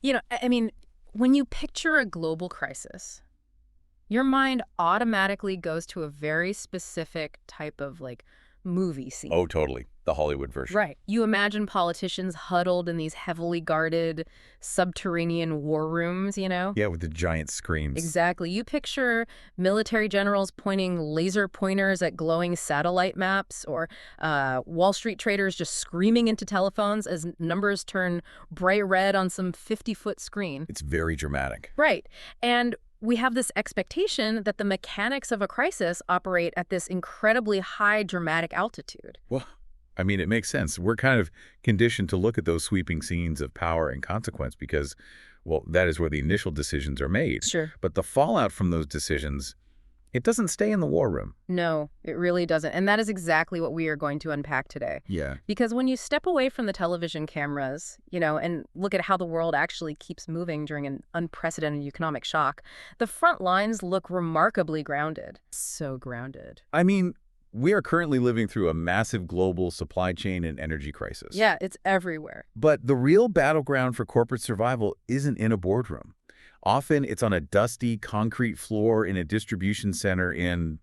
I mean, when you picture a global crisis, your mind automatically goes to a very specific type of movie Oh, scene. totally. The Hollywood version. Right. You imagine politicians huddled in these heavily guarded subterranean war rooms. Yeah, with the giant screens. Exactly. You picture military generals pointing laser pointers at glowing satellite maps, or Wall Street traders just screaming into telephones as numbers turn bright red on some 50-foot screen. It's very dramatic. Right. And we have this expectation that the mechanics of a crisis operate at this incredibly high dramatic altitude. Well, I mean, it makes sense. We're kind of conditioned to look at those sweeping scenes of power and consequence because, well, that is where the initial decisions are made. Sure. But the fallout from those decisions, it doesn't stay in the war room. No, it really doesn't. And that is exactly what we are going to unpack today. Yeah. Because when you step away from the television cameras, and look at how the world actually keeps moving during an unprecedented economic shock, the front lines look remarkably grounded. So grounded. I mean, we are currently living through a massive global supply chain and energy crisis. Yeah, it's everywhere. But the real battleground for corporate survival isn't in a boardroom. Often it's on a dusty concrete floor in a distribution center in,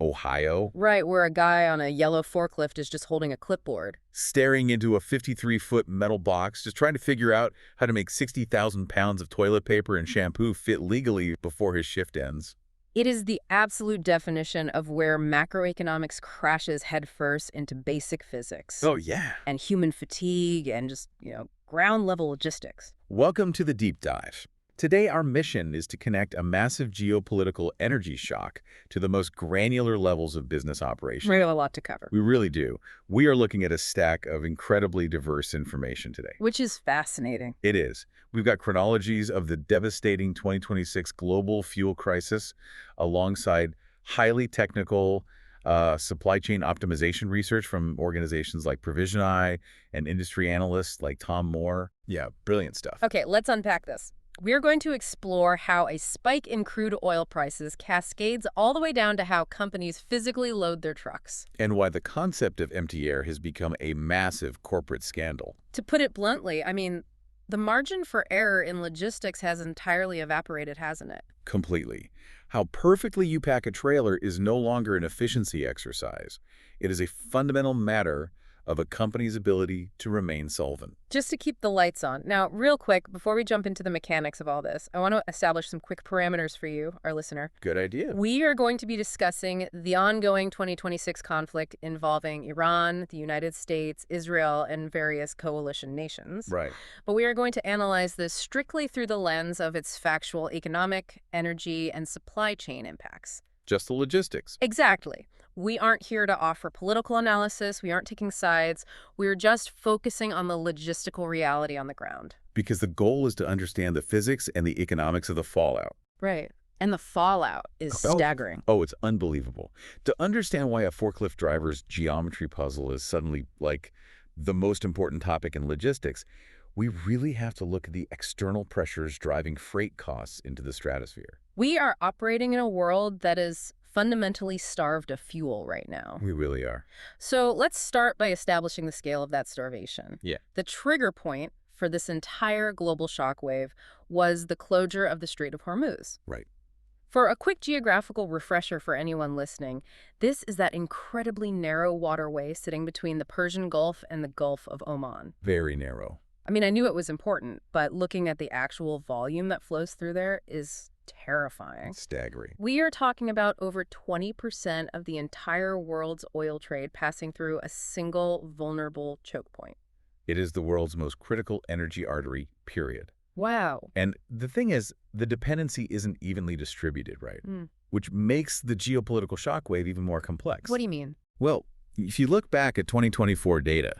Ohio, Right, where a guy on a yellow forklift is just holding a clipboard. staring into a 53-foot metal box, just trying to figure out how to make 60,000 pounds of toilet paper and shampoo fit legally before his shift ends. It is the absolute definition of where macroeconomics crashes headfirst into basic physics Oh, yeah. and human fatigue and just, ground-level logistics. Welcome to the Deep Dive. Today, our mission is to connect a massive geopolitical energy shock to the most granular levels of business operation. We have a lot to cover. We really do. We are looking at a stack of incredibly diverse information today. Which is fascinating. It is. We've got chronologies of the devastating 2026 global fuel crisis alongside highly technical supply chain optimization research from organizations like Provisioni and industry analysts like Tom Moore. Yeah, brilliant stuff. Okay, let's unpack this. We're going to explore how a spike in crude oil prices cascades all the way down to how companies physically load their trucks. And why the concept of empty air has become a massive corporate scandal. To put it bluntly, the margin for error in logistics has entirely evaporated, hasn't it? Completely. How perfectly you pack a trailer is no longer an efficiency exercise. It is a fundamental matter of a company's ability to remain solvent. Just to keep the lights on. Now, real quick, before we jump into the mechanics of all this, I want to establish some quick parameters for you, our listener. Good idea. We are going to be discussing the ongoing 2026 conflict involving Iran, the United States, Israel, and various coalition nations. Right. But we are going to analyze this strictly through the lens of its factual economic, energy, and supply chain impacts. Just the logistics. Exactly. We aren't here to offer political analysis. We aren't taking sides. We're just focusing on the logistical reality on the ground. Because the goal is to understand the physics and the economics of the fallout. Right. And the fallout is staggering. Oh, it's unbelievable. To understand why a forklift driver's geometry puzzle is suddenly, the most important topic in logistics, we really have to look at the external pressures driving freight costs into the stratosphere. We are operating in a world that is fundamentally starved of fuel right now. We really are. So let's start by establishing the scale of that starvation. Yeah. The trigger point for this entire global shockwave was the closure of the Strait of Hormuz. Right. For a quick geographical refresher for anyone listening, this is that incredibly narrow waterway sitting between the Persian Gulf and the Gulf of Oman. Very narrow. I knew it was important, but looking at the actual volume that flows through there is terrifying. Staggering. We are talking about over 20% of the entire world's oil trade passing through a single vulnerable choke point. It is the world's most critical energy artery, period. Wow. And the thing is, the dependency isn't evenly distributed, right? Which makes the geopolitical shockwave even more complex. What do you mean? Well, if you look back at 2024 data,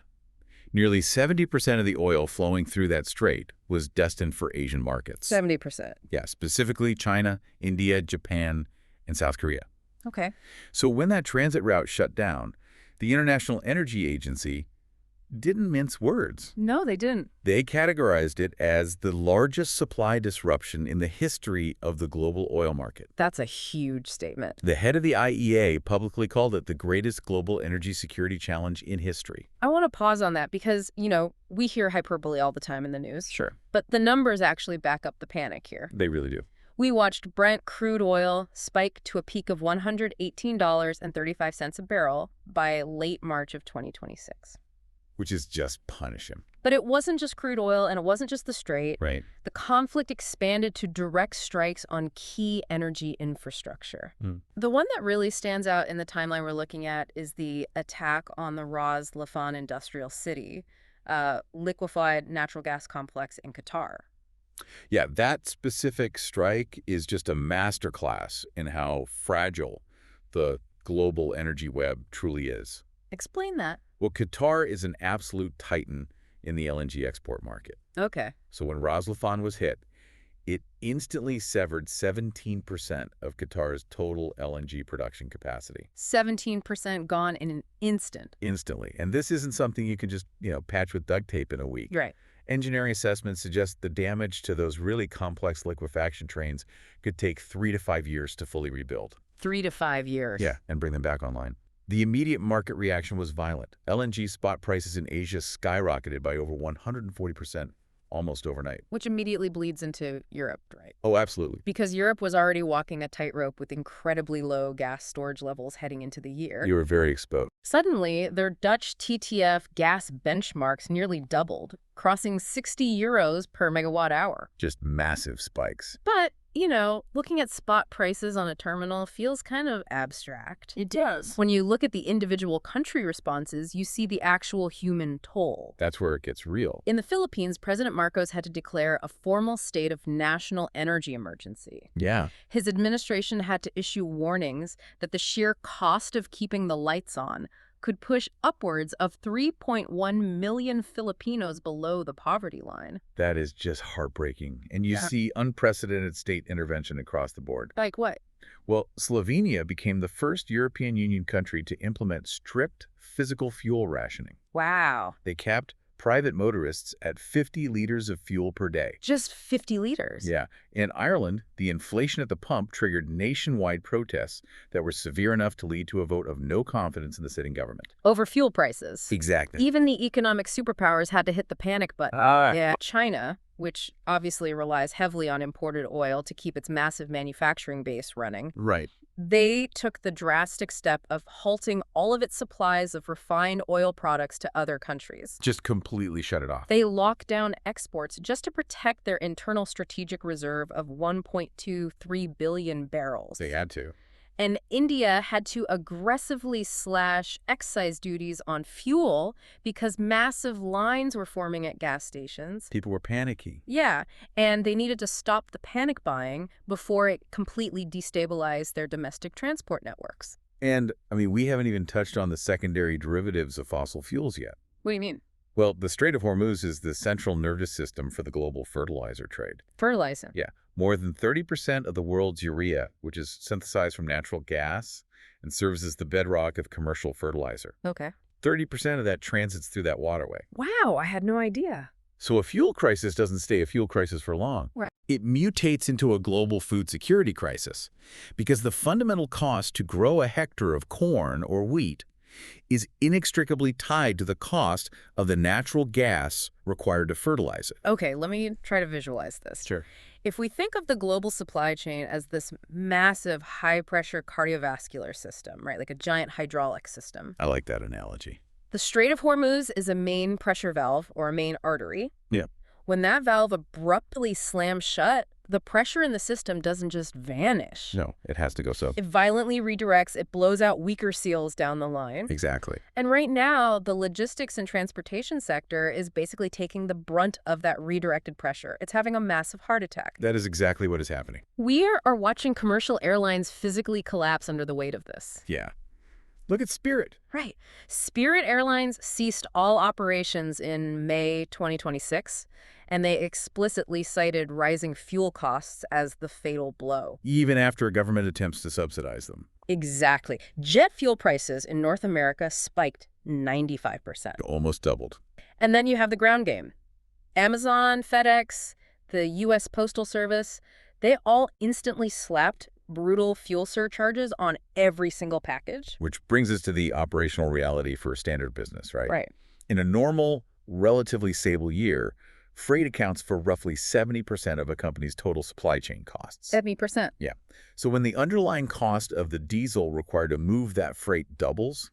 nearly 70% of the oil flowing through that strait was destined for Asian markets. 70%. Yeah, specifically China, India, Japan, and South Korea. Okay. So when that transit route shut down, the International Energy Agency didn't mince words. No, they didn't. They categorized it as the largest supply disruption in the history of the global oil market. That's a huge statement. The head of the IEA publicly called it the greatest global energy security challenge in history. I want to pause on that because, we hear hyperbole all the time in the news. Sure. But the numbers actually back up the panic here. They really do. We watched Brent crude oil spike to a peak of $118.35 a barrel by late March of 2026. Which is just punish him. But it wasn't just crude oil, and it wasn't just the Strait. Right. The conflict expanded to direct strikes on key energy infrastructure. The one that really stands out in the timeline we're looking at is the attack on the Ras Laffan industrial city, liquefied natural gas complex in Qatar. Yeah, that specific strike is just a masterclass in how fragile the global energy web truly is. Explain that. Well, Qatar is an absolute titan in the LNG export market. Okay. So when Ras Laffan was hit, it instantly severed 17% of Qatar's total LNG production capacity. 17% gone in an instant. Instantly. And this isn't something you can just, patch with duct tape in a week. Right. Engineering assessments suggest the damage to those really complex liquefaction trains could take 3 to 5 years to fully rebuild. 3 to 5 years. Yeah, and bring them back online. The immediate market reaction was violent. LNG spot prices in Asia skyrocketed by over 140% almost overnight. Which immediately bleeds into Europe, right? Oh, absolutely. Because Europe was already walking a tightrope with incredibly low gas storage levels heading into the year. You were very exposed. Suddenly, their Dutch TTF gas benchmarks nearly doubled, crossing 60 euros per megawatt hour. Just massive spikes. But, looking at spot prices on a terminal feels kind of abstract. It does. When you look at the individual country responses, you see the actual human toll. That's where it gets real. In the Philippines, President Marcos had to declare a formal state of national energy emergency. Yeah. His administration had to issue warnings that the sheer cost of keeping the lights on could push upwards of 3.1 million Filipinos below the poverty line. That is just heartbreaking. And you see unprecedented state intervention across the board. Like what? Well, Slovenia became the first European Union country to implement strict physical fuel rationing. Wow. They capped private motorists at 50 liters of fuel per day. Just 50 liters? Yeah. In Ireland, the inflation at the pump triggered nationwide protests that were severe enough to lead to a vote of no confidence in the sitting government. Over fuel prices. Exactly. Even the economic superpowers had to hit the panic button. Yeah. China, which obviously relies heavily on imported oil to keep its massive manufacturing base running. Right. They took the drastic step of halting all of its supplies of refined oil products to other countries. Just completely shut it off. They locked down exports just to protect their internal strategic reserve of 1.23 billion barrels. They had to. And India had to aggressively slash excise duties on fuel because massive lines were forming at gas stations. People were panicky. Yeah, and they needed to stop the panic buying before it completely destabilized their domestic transport networks. And, we haven't even touched on the secondary derivatives of fossil fuels yet. What do you mean? Well, the Strait of Hormuz is the central nervous system for the global fertilizer trade. Fertilizer. Yeah. More than 30% of the world's urea, which is synthesized from natural gas and serves as the bedrock of commercial fertilizer. Okay. 30% of that transits through that waterway. Wow, I had no idea. So a fuel crisis doesn't stay a fuel crisis for long. Right. It mutates into a global food security crisis because the fundamental cost to grow a hectare of corn or wheat is inextricably tied to the cost of the natural gas required to fertilize it. Okay, let me try to visualize this. Sure. If we think of the global supply chain as this massive high-pressure cardiovascular system, right, like a giant hydraulic system. I like that analogy. The Strait of Hormuz is a main pressure valve or a main artery. Yeah. When that valve abruptly slams shut, the pressure in the system doesn't just vanish. No, it has to go so. It violently redirects, it blows out weaker seals down the line. Exactly. And right now, the logistics and transportation sector is basically taking the brunt of that redirected pressure. It's having a massive heart attack. That is exactly what is happening. We are watching commercial airlines physically collapse under the weight of this. Yeah. Look at Spirit. Right. Spirit Airlines ceased all operations in May 2026, and they explicitly cited rising fuel costs as the fatal blow. Even after government attempts to subsidize them. Exactly. Jet fuel prices in North America spiked 95%. Almost doubled. And then you have the ground game. Amazon, FedEx, the U.S. Postal Service, they all instantly slapped brutal fuel surcharges on every single package. Which brings us to the operational reality for standard business, right? Right. In a normal, relatively stable year, freight accounts for roughly 70% of a company's total supply chain costs. 70%. Yeah. So when the underlying cost of the diesel required to move that freight doubles,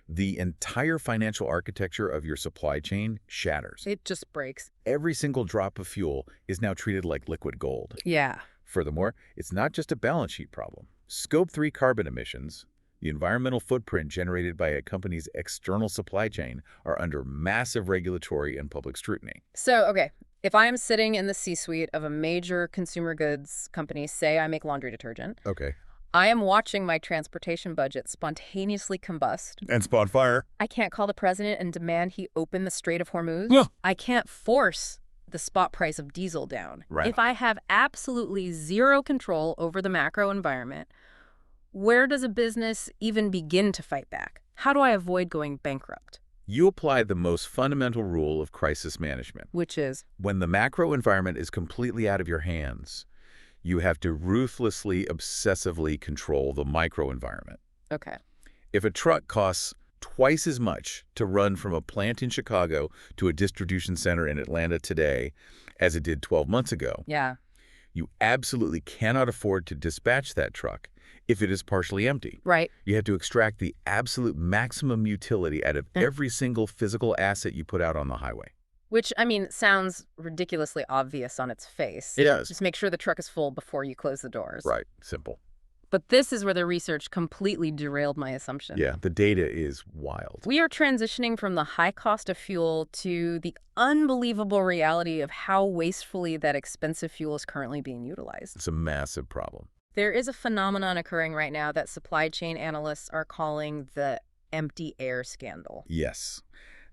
the entire financial architecture of your supply chain shatters. It just breaks. Every single drop of fuel is now treated like liquid gold. Yeah. Furthermore, it's not just a balance sheet problem. Scope 3 carbon emissions, the environmental footprint generated by a company's external supply chain, are under massive regulatory and public scrutiny. So, okay, if I am sitting in the C-suite of a major consumer goods company, say I make laundry detergent, Okay. I am watching my transportation budget spontaneously combust. And spawn fire. I can't call the president and demand he open the Strait of Hormuz. Yeah. I can't force the spot price of diesel down. Right. If I have absolutely zero control over the macro environment, where does a business even begin to fight back? How do I avoid going bankrupt? You apply the most fundamental rule of crisis management. Which is? When the macro environment is completely out of your hands, you have to ruthlessly, obsessively control the micro environment. Okay. If a truck costs twice as much to run from a plant in Chicago to a distribution center in Atlanta today as it did 12 months ago, Yeah. you absolutely cannot afford to dispatch that truck if it is partially empty. Right. You have to extract the absolute maximum utility out of every single physical asset you put out on the highway. Which, I mean, sounds ridiculously obvious on its face. It does. Just make sure the truck is full before you close the doors. Right. Simple. But this is where the research completely derailed my assumption. Yeah, the data is wild. We are transitioning from the high cost of fuel to the unbelievable reality of how wastefully that expensive fuel is currently being utilized. It's a massive problem. There is a phenomenon occurring right now that supply chain analysts are calling the empty air scandal. Yes.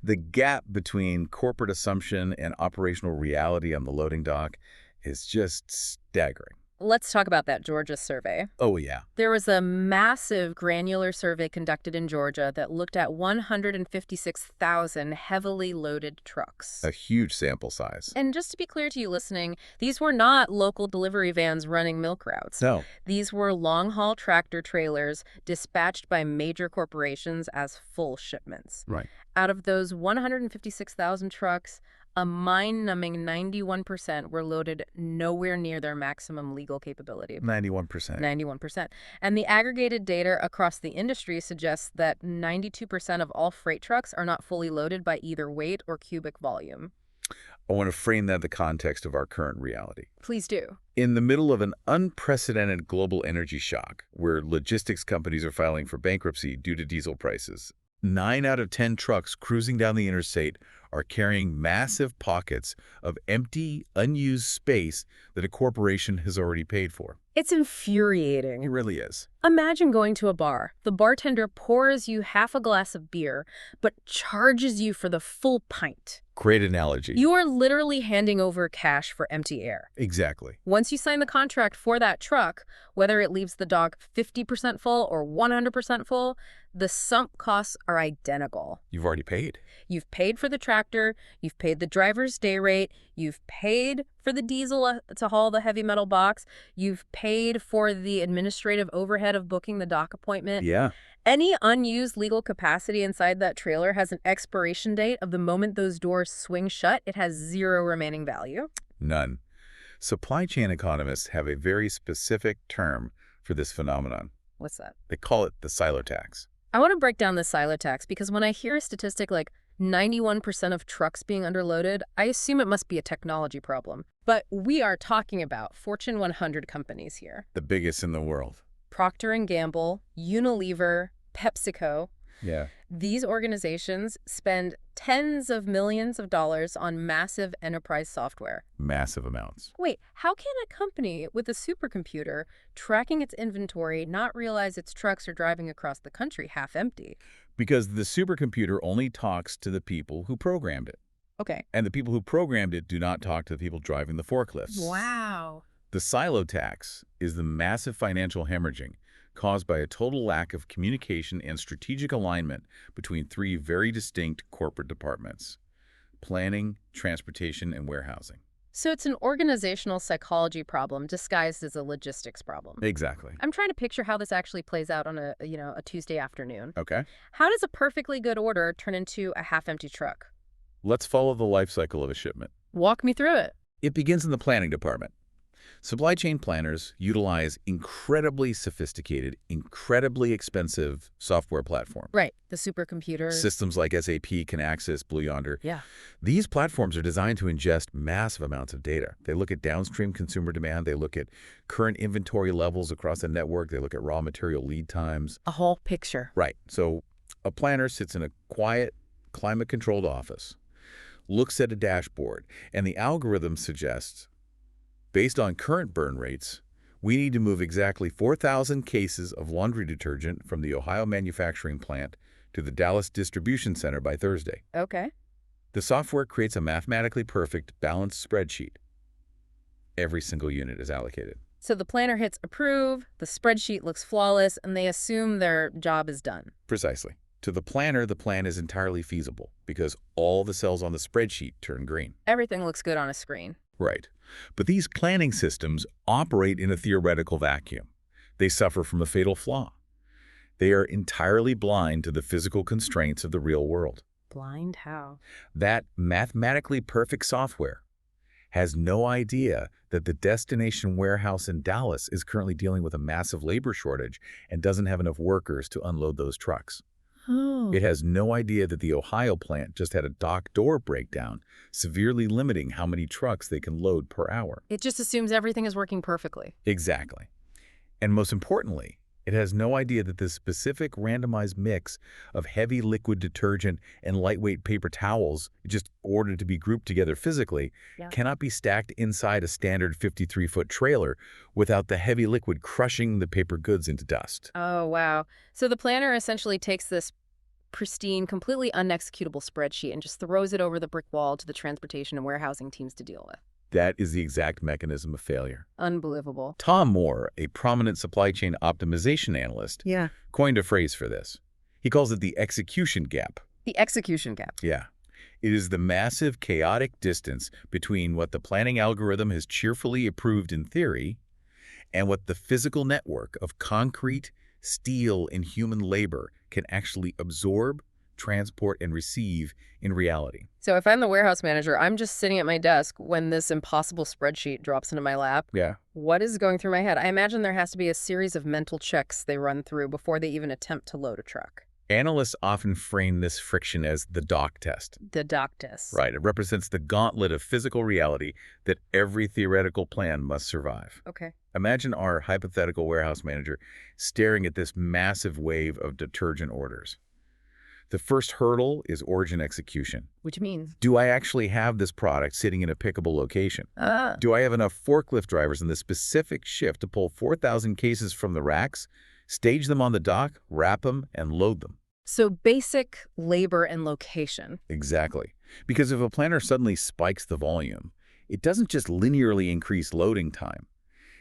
The gap between corporate assumption and operational reality on the loading dock is just staggering. Let's talk about that Georgia survey. Oh, yeah. There was a massive granular survey conducted in Georgia that looked at 156,000 heavily loaded trucks. A huge sample size. And just to be clear to you listening, these were not local delivery vans running milk routes. No. These were long-haul tractor trailers dispatched by major corporations as full shipments. Right. Out of those 156,000 trucks, a mind-numbing 91% were loaded nowhere near their maximum legal capability. 91%. 91%. And the aggregated data across the industry suggests that 92% of all freight trucks are not fully loaded by either weight or cubic volume. I want to frame that in the context of our current reality. Please do. In the middle of an unprecedented global energy shock, where logistics companies are filing for bankruptcy due to diesel prices, 9 out of 10 trucks cruising down the interstate are carrying massive pockets of empty, unused space that a corporation has already paid for. It's infuriating. It really is. Imagine going to a bar. The bartender pours you half a glass of beer, but charges you for the full pint. Great analogy. You are literally handing over cash for empty air. Exactly. Once you sign the contract for that truck, whether it leaves the dock 50% full or 100% full, the sunk costs are identical. You've already paid. You've paid for the tractor, you've paid the driver's day rate, you've paid for the diesel to haul the heavy metal box, you've paid for the administrative overhead of booking the dock appointment. Yeah. Any unused legal capacity inside that trailer has an expiration date of the moment those doors swing shut. It has zero remaining value. None. Supply chain economists have a very specific term for this phenomenon. What's that? They call it the silo tax. I want to break down the silo tax because when I hear a statistic like 91% of trucks being underloaded, I assume it must be a technology problem. But we are talking about Fortune 100 companies here. The biggest in the world. Procter & Gamble, Unilever, PepsiCo. Yeah. These organizations spend tens of millions of dollars on massive enterprise software. Massive amounts. Wait, how can a company with a supercomputer tracking its inventory not realize its trucks are driving across the country half empty? Because the supercomputer only talks to the people who programmed it. Okay. And the people who programmed it do not talk to the people driving the forklifts. Wow. The silo tax is the massive financial hemorrhaging caused by a total lack of communication and strategic alignment between three very distinct corporate departments: planning, transportation, and warehousing. So it's an organizational psychology problem disguised as a logistics problem. Exactly. I'm trying to picture how this actually plays out on a Tuesday afternoon. Okay. How does a perfectly good order turn into a half-empty truck? Let's follow the life cycle of a shipment. Walk me through it. It begins in the planning department. Supply chain planners utilize incredibly sophisticated, incredibly expensive software platforms. Right, the supercomputers. Systems like SAP, Kinaxis, Blue Yonder. Yeah. These platforms are designed to ingest massive amounts of data. They look at downstream consumer demand. They look at current inventory levels across the network. They look at raw material lead times. A whole picture. Right. So a planner sits in a quiet, climate-controlled office, looks at a dashboard, and the algorithm suggests, based on current burn rates, we need to move exactly 4,000 cases of laundry detergent from the Ohio manufacturing plant to the Dallas distribution center by Thursday. Okay. The software creates a mathematically perfect, balanced spreadsheet. Every single unit is allocated. So the planner hits approve, the spreadsheet looks flawless, and they assume their job is done. Precisely. To the planner, the plan is entirely feasible because all the cells on the spreadsheet turn green. Everything looks good on a screen. Right. But these planning systems operate in a theoretical vacuum. They suffer from a fatal flaw. They are entirely blind to the physical constraints of the real world. Blind how? That mathematically perfect software has no idea that the destination warehouse in Dallas is currently dealing with a massive labor shortage and doesn't have enough workers to unload those trucks. Oh. It has no idea that the Ohio plant just had a dock door breakdown, severely limiting how many trucks they can load per hour. It just assumes everything is working perfectly. Exactly. And most importantly, it has no idea that the specific randomized mix of heavy liquid detergent and lightweight paper towels, just ordered to be grouped together physically, cannot be stacked inside a standard 53-foot trailer without the heavy liquid crushing the paper goods into dust. Oh, wow. So the planner essentially takes this pristine, completely unexecutable spreadsheet and just throws it over the brick wall to the transportation and warehousing teams to deal with. That is the exact mechanism of failure. Unbelievable. Tom Moore, a prominent supply chain optimization analyst, coined a phrase for this. He calls it the execution gap. The execution gap. Yeah. It is the massive, chaotic distance between what the planning algorithm has cheerfully approved in theory and what the physical network of concrete, steel, and human labor can actually absorb, transport, and receive in reality. So if I'm the warehouse manager, I'm just sitting at my desk when this impossible spreadsheet drops into my lap. Yeah. What is going through my head? I imagine there has to be a series of mental checks they run through before they even attempt to load a truck. Analysts often frame this friction as the dock test. The dock test. Right. It represents the gauntlet of physical reality that every theoretical plan must survive. Okay. Imagine our hypothetical warehouse manager staring at this massive wave of detergent orders. The first hurdle is origin execution. Which means? Do I actually have this product sitting in a pickable location? Do I have enough forklift drivers in the specific shift to pull 4,000 cases from the racks, stage them on the dock, wrap them, and load them? So basic labor and location. Exactly. Because if a planner suddenly spikes the volume, it doesn't just linearly increase loading time.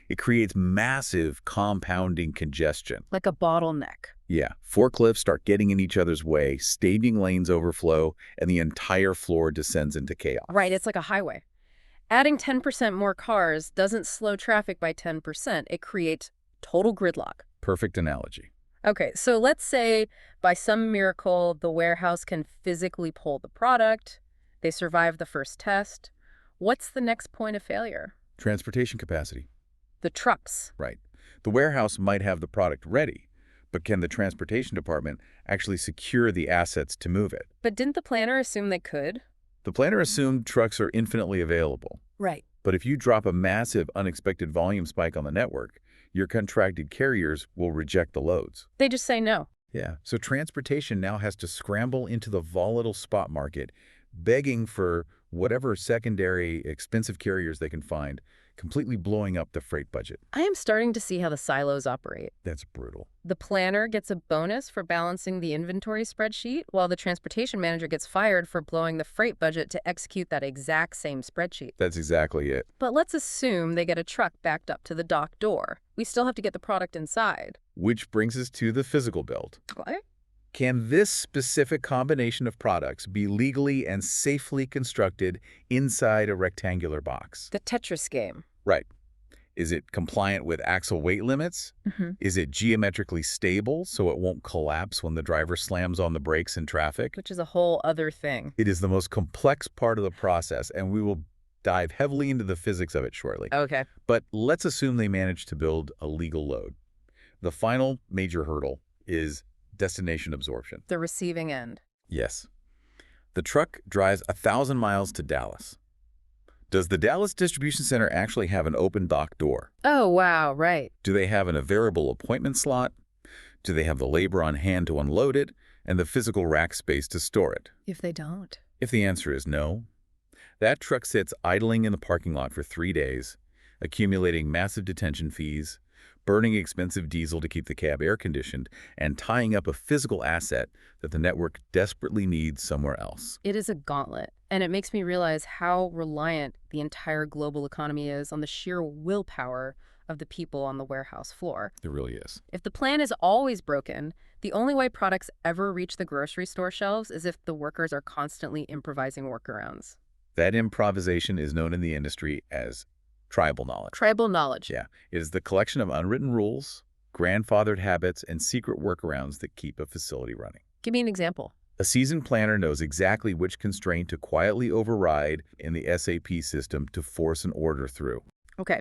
It creates massive compounding congestion. Like a bottleneck. Yeah. Forklifts start getting in each other's way, staging lanes overflow, and the entire floor descends into chaos. Right, it's like a highway. Adding 10% more cars doesn't slow traffic by 10%. It creates total gridlock. Perfect analogy. Okay, so let's say by some miracle the warehouse can physically pull the product. They survive the first test. What's the next point of failure? Transportation capacity. The trucks. Right. The warehouse might have the product ready, but can the transportation department actually secure the assets to move it? But didn't the planner assume they could? The planner assumed trucks are infinitely available. Right. But if you drop a massive unexpected volume spike on the network, your contracted carriers will reject the loads. They just say no. Yeah. So transportation now has to scramble into the volatile spot market, begging for whatever secondary expensive carriers they can find, completely blowing up the freight budget. I am starting to see how the silos operate. That's brutal. The planner gets a bonus for balancing the inventory spreadsheet, while the transportation manager gets fired for blowing the freight budget to execute that exact same spreadsheet. That's exactly it. But let's assume they get a truck backed up to the dock door. We still have to get the product inside. Which brings us to the physical build. What? Can this specific combination of products be legally and safely constructed inside a rectangular box? The Tetris game. Right. Is it compliant with axle weight limits? Is it geometrically stable so it won't collapse when the driver slams on the brakes in traffic? Which is a whole other thing. It is the most complex part of the process, and we will dive heavily into the physics of it shortly. Okay. But let's assume they managed to build a legal load. The final major hurdle is destination absorption. The receiving end. Yes. The truck drives 1,000 miles to Dallas. Does the Dallas distribution center actually have an open dock door? Oh, wow, right. Do they have a variable appointment slot? Do they have the labor on hand to unload it and the physical rack space to store it? If they don't. If the answer is no, that truck sits idling in the parking lot for 3 days, accumulating massive detention fees, burning expensive diesel to keep the cab air-conditioned, and tying up a physical asset that the network desperately needs somewhere else. It is a gauntlet, and it makes me realize how reliant the entire global economy is on the sheer willpower of the people on the warehouse floor. It really is. If the plan is always broken, the only way products ever reach the grocery store shelves is if the workers are constantly improvising workarounds. That improvisation is known in the industry as tribal knowledge. Tribal knowledge. Yeah, it is the collection of unwritten rules, grandfathered habits, and secret workarounds that keep a facility running. Give me an example. A seasoned planner knows exactly which constraint to quietly override in the SAP system to force an order through. Okay.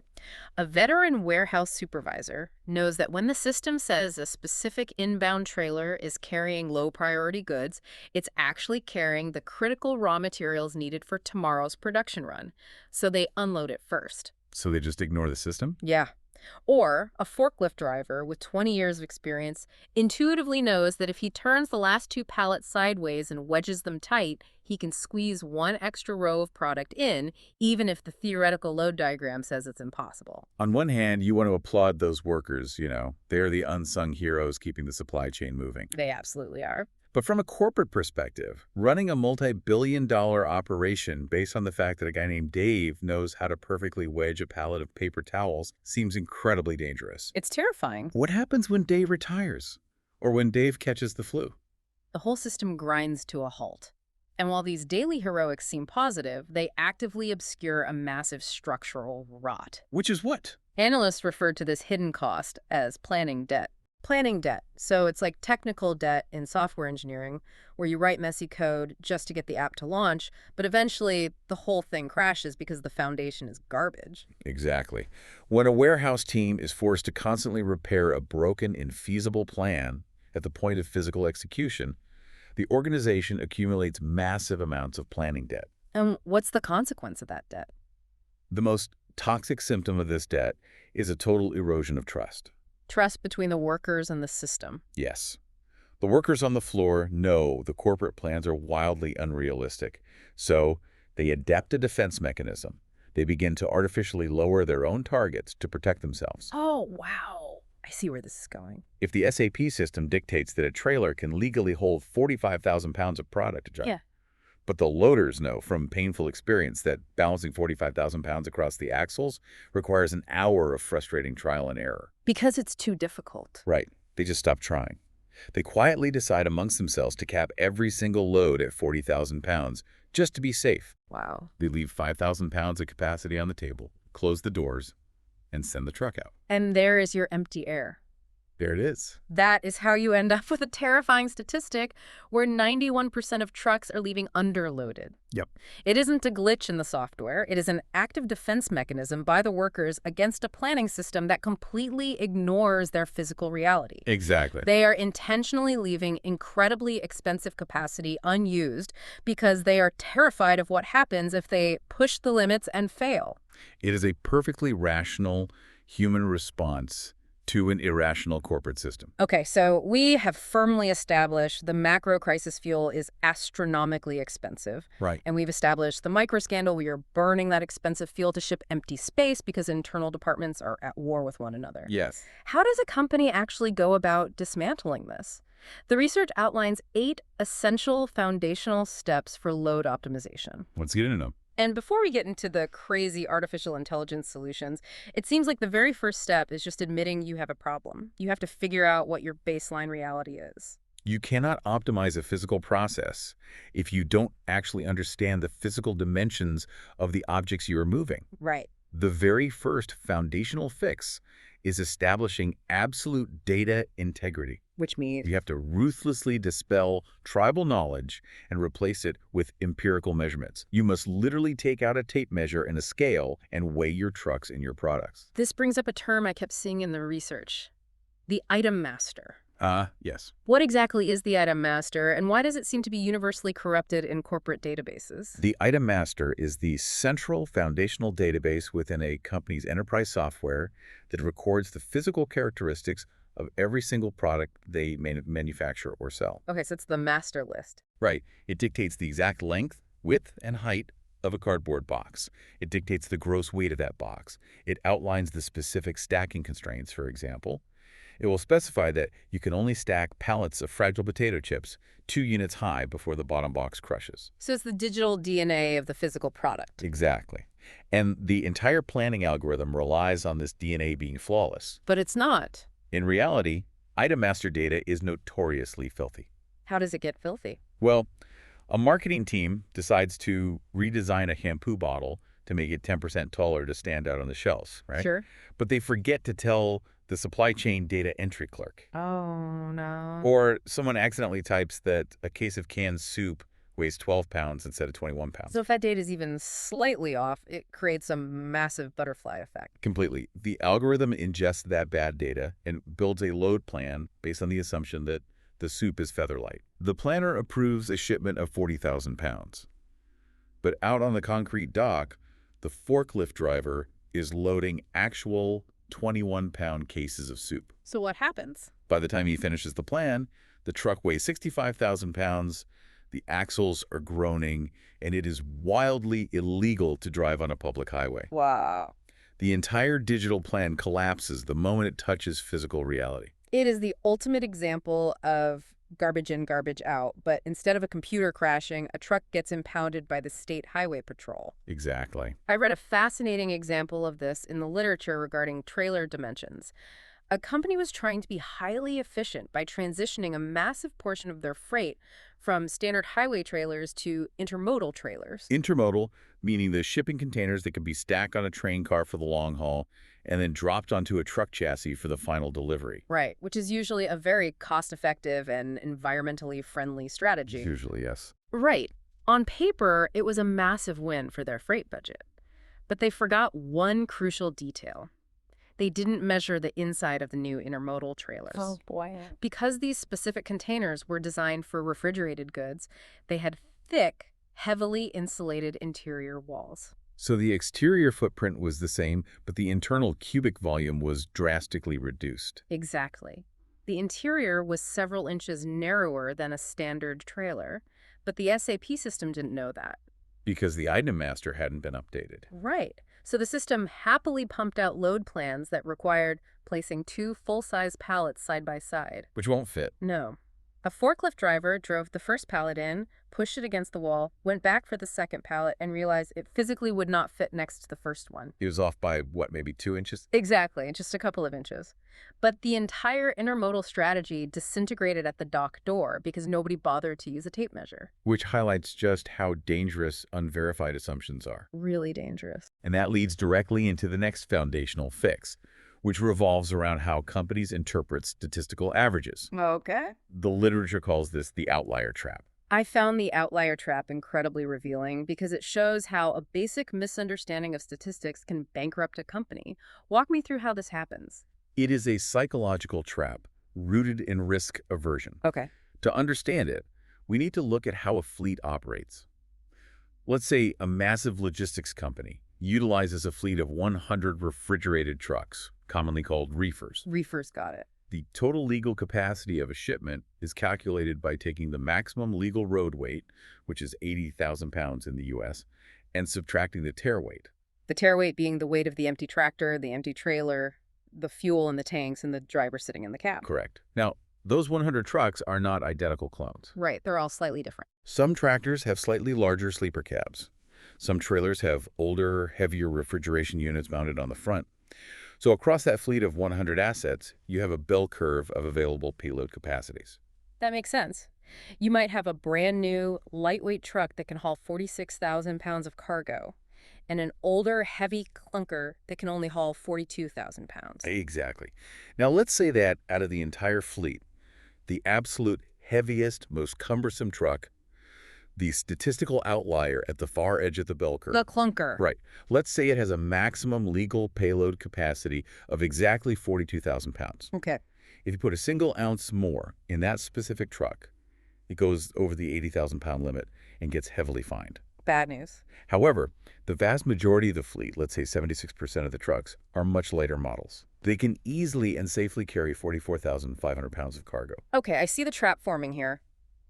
A veteran warehouse supervisor knows that when the system says a specific inbound trailer is carrying low-priority goods, it's actually carrying the critical raw materials needed for tomorrow's production run. So they unload it first. So they just ignore the system? Yeah. Or a forklift driver with 20 years of experience intuitively knows that if he turns the last 2 pallets sideways and wedges them tight, he can squeeze 1 extra row of product in, even if the theoretical load diagram says it's impossible. On one hand, you want to applaud those workers, they're the unsung heroes keeping the supply chain moving. They absolutely are. But from a corporate perspective, running a multi-billion-dollar operation based on the fact that a guy named Dave knows how to perfectly wedge a pallet of paper towels seems incredibly dangerous. It's terrifying. What happens when Dave retires? Or when Dave catches the flu? The whole system grinds to a halt. And while these daily heroics seem positive, they actively obscure a massive structural rot. Which is what? Analysts referred to this hidden cost as planning debt. Planning debt. So it's like technical debt in software engineering, where you write messy code just to get the app to launch, but eventually the whole thing crashes because the foundation is garbage. Exactly. When a warehouse team is forced to constantly repair a broken, infeasible plan at the point of physical execution, the organization accumulates massive amounts of planning debt. And what's the consequence of that debt? The most toxic symptom of this debt is a total erosion of trust. Trust between the workers and the system. Yes. The workers on the floor know the corporate plans are wildly unrealistic, so they adapt a defense mechanism. They begin to artificially lower their own targets to protect themselves. Oh, wow. I see where this is going. If the SAP system dictates that a trailer can legally hold 45,000 pounds of product to drive, Yeah. but the loaders know from painful experience that balancing 45,000 pounds across the axles requires an hour of frustrating trial and error. Because it's too difficult. Right. They just stop trying. They quietly decide amongst themselves to cap every single load at 40,000 pounds just to be safe. Wow. They leave 5,000 pounds of capacity on the table, close the doors, and send the truck out. And there is your empty air. There it is. That is how you end up with a terrifying statistic where 91% of trucks are leaving underloaded. Yep. It isn't a glitch in the software. It is an active defense mechanism by the workers against a planning system that completely ignores their physical reality. Exactly. They are intentionally leaving incredibly expensive capacity unused because they are terrified of what happens if they push the limits and fail. It is a perfectly rational human response to an irrational corporate system. Okay, so we have firmly established the macro crisis fuel is astronomically expensive. Right. And we've established the micro scandal where you're burning that expensive fuel to ship empty space because internal departments are at war with one another. Yes. How does a company actually go about dismantling this? The research outlines 8 essential foundational steps for load optimization. Let's get into them. And before we get into the crazy artificial intelligence solutions, it seems like the very first step is just admitting you have a problem. You have to figure out what your baseline reality is. You cannot optimize a physical process if you don't actually understand the physical dimensions of the objects you are moving. Right. The very first foundational fix is establishing absolute data integrity. Which means, You have to ruthlessly dispel tribal knowledge and replace it with empirical measurements. You must literally take out a tape measure and a scale and weigh your trucks and your products. this brings up a term I kept seeing in the research, the item master. Yes. What exactly is the item master, and why does it seem to be universally corrupted in corporate databases? The item master is the central foundational database within a company's enterprise software that records the physical characteristics of every single product they manufacture or sell. Okay, so it's the master list. Right. It dictates the exact length, width, and height of a cardboard box. It dictates the gross weight of that box. It outlines the specific stacking constraints, for example. It will specify that you can only stack pallets of fragile potato chips 2 units high before the bottom box crushes. So it's the digital DNA of the physical product. Exactly. And the entire planning algorithm relies on this DNA being flawless. But it's not. In reality, item master data is notoriously filthy. How does it get filthy? Well, a marketing team decides to redesign a shampoo bottle to make it 10% taller to stand out on the shelves, right? Sure. But they forget to tell the supply chain data entry clerk. Oh, no. Or someone accidentally types that a case of canned soup weighs 12 pounds instead of 21 pounds. So if that data is even slightly off, it creates a massive butterfly effect. Completely. The algorithm ingests that bad data and builds a load plan based on the assumption that the soup is featherlight. The planner approves a shipment of 40,000 pounds. But out on the concrete dock, the forklift driver is loading actual 21-pound cases of soup. So what happens? By the time he finishes the plan, the truck weighs 65,000 pounds, the axles are groaning, and it is wildly illegal to drive on a public highway. Wow. The entire digital plan collapses the moment it touches physical reality. It is the ultimate example of garbage in, garbage out, but instead of a computer crashing, a truck gets impounded by the state highway patrol. Exactly. I read a fascinating example of this in the literature regarding trailer dimensions. A company was trying to be highly efficient by transitioning a massive portion of their freight from standard highway trailers to intermodal trailers. Intermodal, meaning the shipping containers that can be stacked on a train car for the long haul and then dropped onto a truck chassis for the final delivery. Right, which is usually a very cost-effective and environmentally friendly strategy. Usually, yes. Right. On paper, it was a massive win for their freight budget. But they forgot one crucial detail. They didn't measure the inside of the new intermodal trailers. Oh, boy. Because these specific containers were designed for refrigerated goods, they had thick, heavily insulated interior walls. So the exterior footprint was the same, but the internal cubic volume was drastically reduced. Exactly. The interior was several inches narrower than a standard trailer, but the SAP system didn't know that. Because the item master hadn't been updated. Right. So the system happily pumped out load plans that required placing 2 full-size pallets side by side. Which won't fit. No. A forklift driver drove the first pallet in, pushed it against the wall, went back for the second pallet, and realized it physically would not fit next to the first one. It was off by, what, maybe 2 inches? Exactly, just a couple of inches. But the entire intermodal strategy disintegrated at the dock door because nobody bothered to use a tape measure. Which highlights just how dangerous unverified assumptions are. Really dangerous. And that leads directly into the next foundational fix, which revolves around how companies interpret statistical averages. Okay. The literature calls this the outlier trap. I found the outlier trap incredibly revealing because it shows how a basic misunderstanding of statistics can bankrupt a company. Walk me through how this happens. It is a psychological trap rooted in risk aversion. Okay. To understand it, we need to look at how a fleet operates. Let's say a massive logistics company utilizes a fleet of 100 refrigerated trucks, commonly called reefers. Reefers got it. The total legal capacity of a shipment is calculated by taking the maximum legal road weight, which is 80,000 pounds in the U.S., and subtracting the tare weight. The tare weight being the weight of the empty tractor, the empty trailer, the fuel in the tanks, and the driver sitting in the cab. Correct. Now, those 100 trucks are not identical clones. Right, they're all slightly different. Some tractors have slightly larger sleeper cabs. Some trailers have older, heavier refrigeration units mounted on the front. So across that fleet of 100 assets, you have a bell curve of available payload capacities. That makes sense. You might have a brand new, lightweight truck that can haul 46,000 pounds of cargo, and an older, heavy clunker that can only haul 42,000 pounds. Exactly. Now let's say that out of the entire fleet, the absolute heaviest, most cumbersome truck, the statistical outlier at the far edge of the bell curve. The clunker. Right. Let's say it has a maximum legal payload capacity of exactly 42,000 pounds. Okay. If you put a single ounce more in that specific truck, it goes over the 80,000 pound limit and gets heavily fined. Bad news. However, the vast majority of the fleet, let's say 76% of the trucks, are much lighter models. They can easily and safely carry 44,500 pounds of cargo. Okay, I see the trap forming here.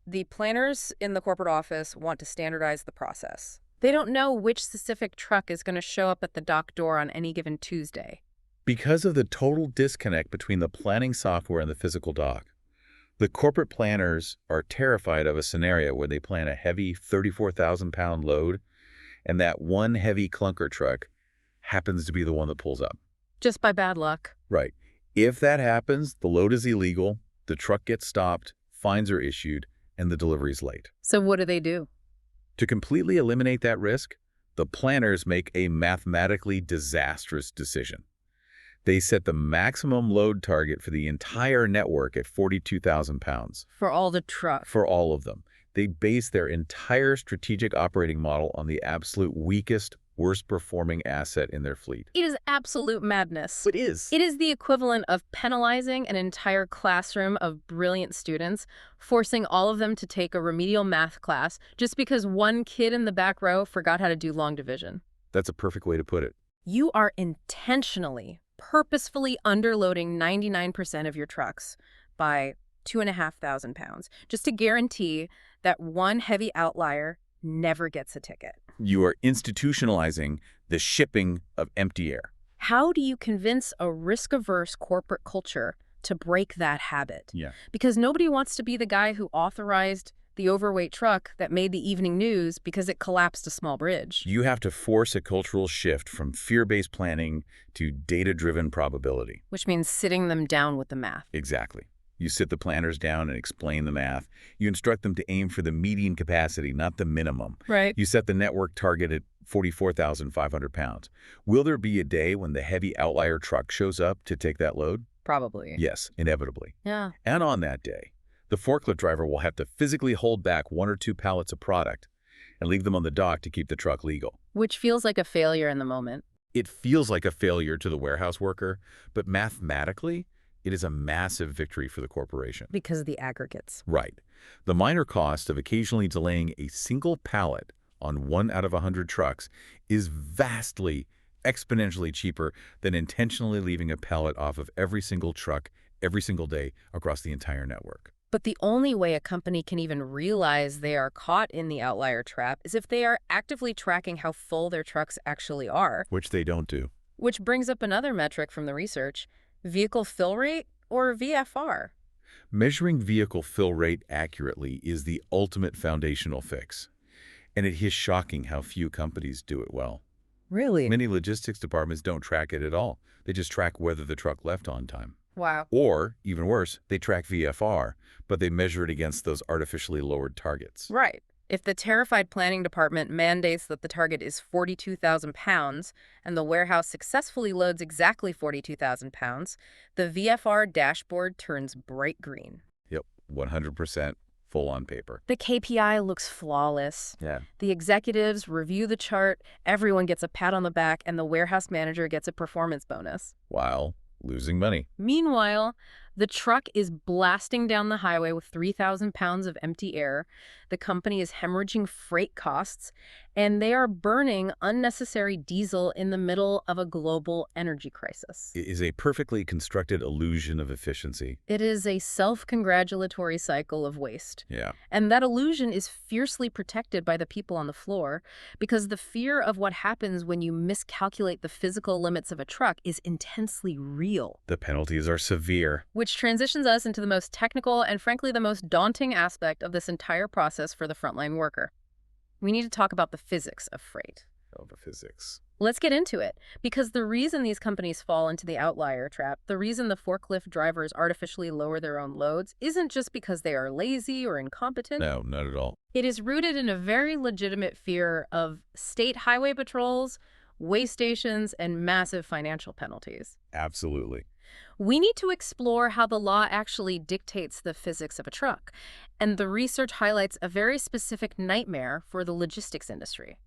The planners in the corporate office want to standardize the process. They don't know which specific truck is going to show up at the dock door on any given Tuesday. Because of the total disconnect between the planning software and the physical dock, the corporate planners are terrified of a scenario where they plan a heavy 34,000-pound load and that one heavy clunker truck happens to be the one that pulls up. Just by bad luck. Right. If that happens, the load is illegal, the truck gets stopped, fines are issued, and the delivery is late. So what do they do? To completely eliminate that risk, the planners make a mathematically disastrous decision. They set the maximum load target for the entire network at 42,000 pounds. For all the trucks. For all of them. They base their entire strategic operating model on the absolute weakest, worst-performing asset in their fleet. It is absolute madness. It is. It is the equivalent of penalizing an entire classroom of brilliant students, forcing all of them to take a remedial math class just because one kid in the back row forgot how to do long division. That's a perfect way to put it. You are intentionally, purposefully underloading 99% of your trucks by 2,500 pounds, just to guarantee that one heavy outlier never gets a ticket. You are institutionalizing the shipping of empty air. How do you convince a risk-averse corporate culture to break that habit? Yeah. Because nobody wants to be the guy who authorized the overweight truck that made the evening news because it collapsed a small bridge. You have to force a cultural shift from fear-based planning to data-driven probability. Which means sitting them down with the math. Exactly. You sit the planners down and explain the math. You instruct them to aim for the median capacity, not the minimum. Right. You set the network target at 44,500 pounds. Will there be a day when the heavy outlier truck shows up to take that load? Probably. Yes, inevitably. Yeah. And on that day, the forklift driver will have to physically hold back 1 or 2 pallets of product and leave them on the dock to keep the truck legal. Which feels like a failure in the moment. It feels like a failure to the warehouse worker, but mathematically, it is a massive victory for the corporation. Because of the aggregates. Right. The minor cost of occasionally delaying a single pallet on 1 out of 100 trucks is vastly, exponentially cheaper than intentionally leaving a pallet off of every single truck every single day across the entire network. But the only way a company can even realize they are caught in the outlier trap is if they are actively tracking how full their trucks actually are. Which they don't do. Which brings up another metric from the research. Vehicle fill rate, or VFR? Measuring vehicle fill rate accurately is the ultimate foundational fix. And it is shocking how few companies do it well. Really? Many logistics departments don't track it at all. They just track whether the truck left on time. Wow. Or, even worse, they track VFR, but they measure it against those artificially lowered targets. Right. If the terrified planning department mandates that the target is 42,000 pounds and the warehouse successfully loads exactly 42,000 pounds, the VFR dashboard turns bright green. Yep, 100% full on paper. The KPI looks flawless. Yeah. The executives review the chart, everyone gets a pat on the back, and the warehouse manager gets a performance bonus. While losing money. Meanwhile, the truck is blasting down the highway with 3,000 pounds of empty air. The company is hemorrhaging freight costs, and they are burning unnecessary diesel in the middle of a global energy crisis. It is a perfectly constructed illusion of efficiency. It is a self-congratulatory cycle of waste. Yeah. And that illusion is fiercely protected by the people on the floor, because the fear of what happens when you miscalculate the physical limits of a truck is intensely real. The penalties are severe. Which transitions us into the most technical and frankly the most daunting aspect of this entire process for the frontline worker. We need to talk about the physics of freight. Oh, the physics. Let's get into it, because the reason these companies fall into the outlier trap, the reason the forklift drivers artificially lower their own loads, isn't just because they are lazy or incompetent. No, not at all. It is rooted in a very legitimate fear of state highway patrols, way stations, and massive financial penalties. Absolutely. We need to explore how the law actually dictates the physics of a truck, and the research highlights a very specific nightmare for the logistics industry: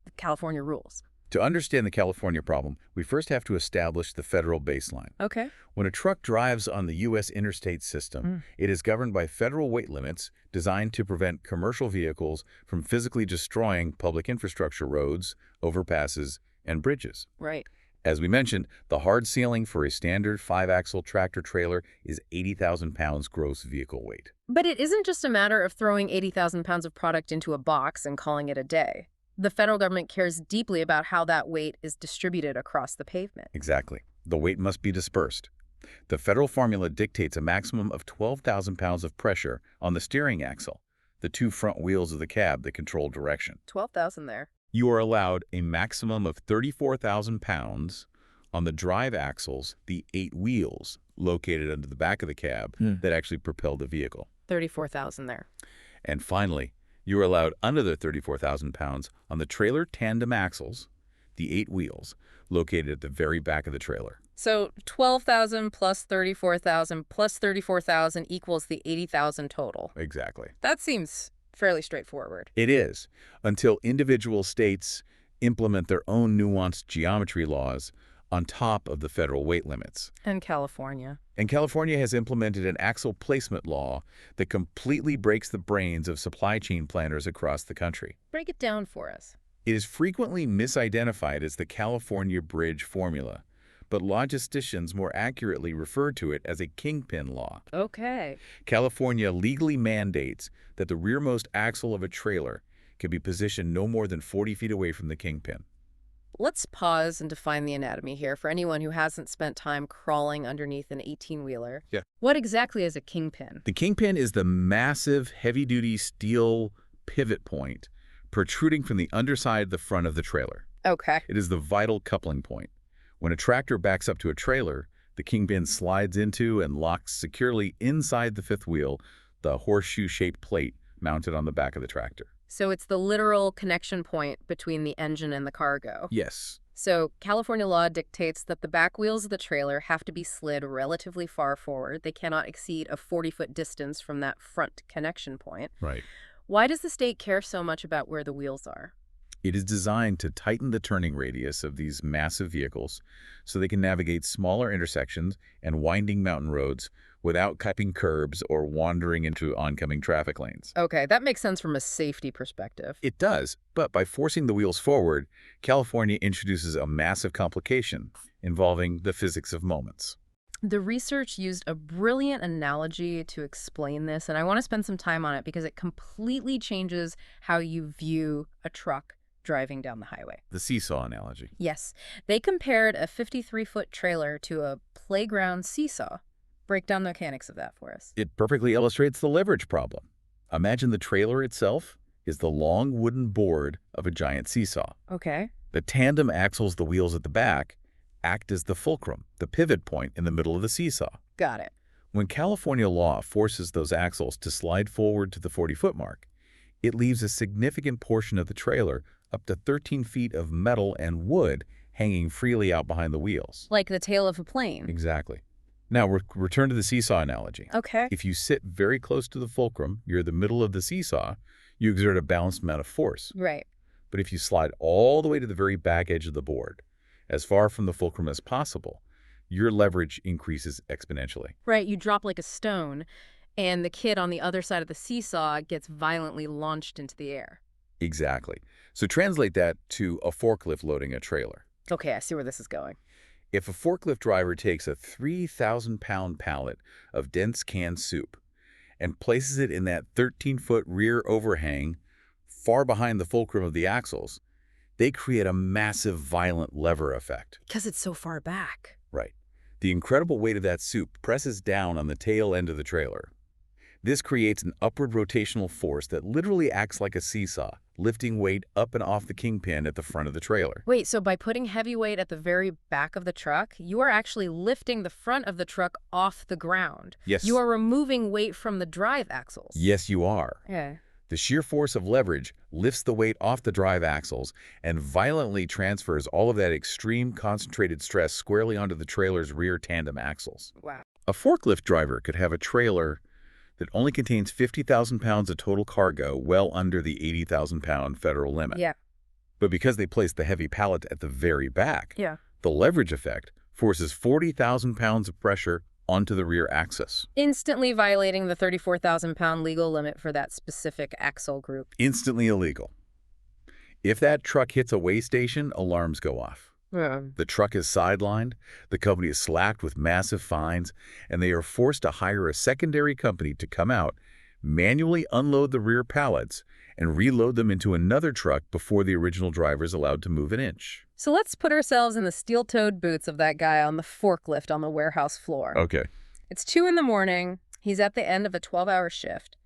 the California rules. To understand the California problem, we first have to establish the federal baseline. Okay. When a truck drives on the U.S. interstate system, it is governed by federal weight limits designed to prevent commercial vehicles from physically destroying public infrastructure roads, overpasses, and bridges. Right. As we mentioned, the hard ceiling for a standard 5-axle tractor-trailer is 80,000 pounds gross vehicle weight. But it isn't just a matter of throwing 80,000 pounds of product into a box and calling it a day. The federal government cares deeply about how that weight is distributed across the pavement. Exactly. The weight must be dispersed. The federal formula dictates a maximum of 12,000 pounds of pressure on the steering axle, the two front wheels of the cab that control direction. 12,000 there. You are allowed a maximum of 34,000 pounds on the drive axles, the 8 wheels located under the back of the cab that actually propel the vehicle. 34,000 there. And finally, you are allowed another 34,000 pounds on the trailer tandem axles, the 8 wheels, located at the very back of the trailer. So 12,000 plus 34,000 plus 34,000 equals the 80,000 total. Exactly. That seems fairly straightforward. It is, until individual states implement their own nuanced geometry laws on top of the federal weight limits. And California. And California has implemented an axle placement law that completely breaks the brains of supply chain planners across the country. Break it down for us. It is frequently misidentified as the California Bridge Formula, but logisticians more accurately refer to it as a Kingpin law. Okay. California legally mandates that the rearmost axle of a trailer can be positioned no more than 40 feet away from the kingpin. Let's pause and define the anatomy here for anyone who hasn't spent time crawling underneath an 18-wheeler. Yeah. What exactly is a kingpin? The kingpin is the massive, heavy-duty steel pivot point protruding from the underside of the front of the trailer. Okay. It is the vital coupling point. When a tractor backs up to a trailer, the kingpin slides into and locks securely inside the fifth wheel, the horseshoe-shaped plate mounted on the back of the tractor. So it's the literal connection point between the engine and the cargo. Yes. So California law dictates that the back wheels of the trailer have to be slid relatively far forward. They cannot exceed a 40-foot distance from that front connection point. Right. Why does the state care so much about where the wheels are? It is designed to tighten the turning radius of these massive vehicles so they can navigate smaller intersections and winding mountain roads without cutting curbs or wandering into oncoming traffic lanes. Okay, that makes sense from a safety perspective. It does, but by forcing the wheels forward, California introduces a massive complication involving the physics of moments. The research used a brilliant analogy to explain this, and I want to spend some time on it because it completely changes how you view a truck driving down the highway. The seesaw analogy. Yes, they compared a 53-foot trailer to a playground seesaw. Break down the mechanics of that for us. It perfectly illustrates the leverage problem. Imagine the trailer itself is the long wooden board of a giant seesaw. Okay. The tandem axles, the wheels at the back, act as the fulcrum, the pivot point in the middle of the seesaw. Got it. When California law forces those axles to slide forward to the 40-foot mark, it leaves a significant portion of the trailer, up to 13 feet of metal and wood, hanging freely out behind the wheels. Like the tail of a plane. Exactly. Now, return to the seesaw analogy. Okay. If you sit very close to the fulcrum, you're the middle of the seesaw, you exert a balanced amount of force. Right. But if you slide all the way to the very back edge of the board, as far from the fulcrum as possible, your leverage increases exponentially. Right, you drop like a stone, and the kid on the other side of the seesaw gets violently launched into the air. Exactly. So translate that to a forklift loading a trailer. Okay, I see where this is going. If a forklift driver takes a 3,000-pound pallet of dense canned soup and places it in that 13-foot rear overhang far behind the fulcrum of the axles, they create a massive violent lever effect. Because it's so far back. Right. The incredible weight of that soup presses down on the tail end of the trailer. This creates an upward rotational force that literally acts like a seesaw, lifting weight up and off the kingpin at the front of the trailer. Wait, so by putting heavy weight at the very back of the truck, you are actually lifting the front of the truck off the ground. Yes. You are removing weight from the drive axles. Yes, you are. Yeah. The sheer force of leverage lifts the weight off the drive axles and violently transfers all of that extreme concentrated stress squarely onto the trailer's rear tandem axles. Wow. A forklift driver could have a trailer that only contains 50,000 pounds of total cargo, well under the 80,000-pound federal limit. Yeah. But because they place the heavy pallet at the very back, Yeah. the leverage effect forces 40,000 pounds of pressure onto the rear axis. Instantly violating the 34,000-pound legal limit for that specific axle group. Instantly illegal. If that truck hits a weigh station, alarms go off. Yeah. The truck is sidelined, the company is slapped with massive fines, and they are forced to hire a secondary company to come out, manually unload the rear pallets, and reload them into another truck before the original driver is allowed to move an inch. So let's put ourselves in the steel-toed boots of that guy on the forklift on the warehouse floor. Okay. It's 2 in the morning. He's at the end of a 12-hour shift.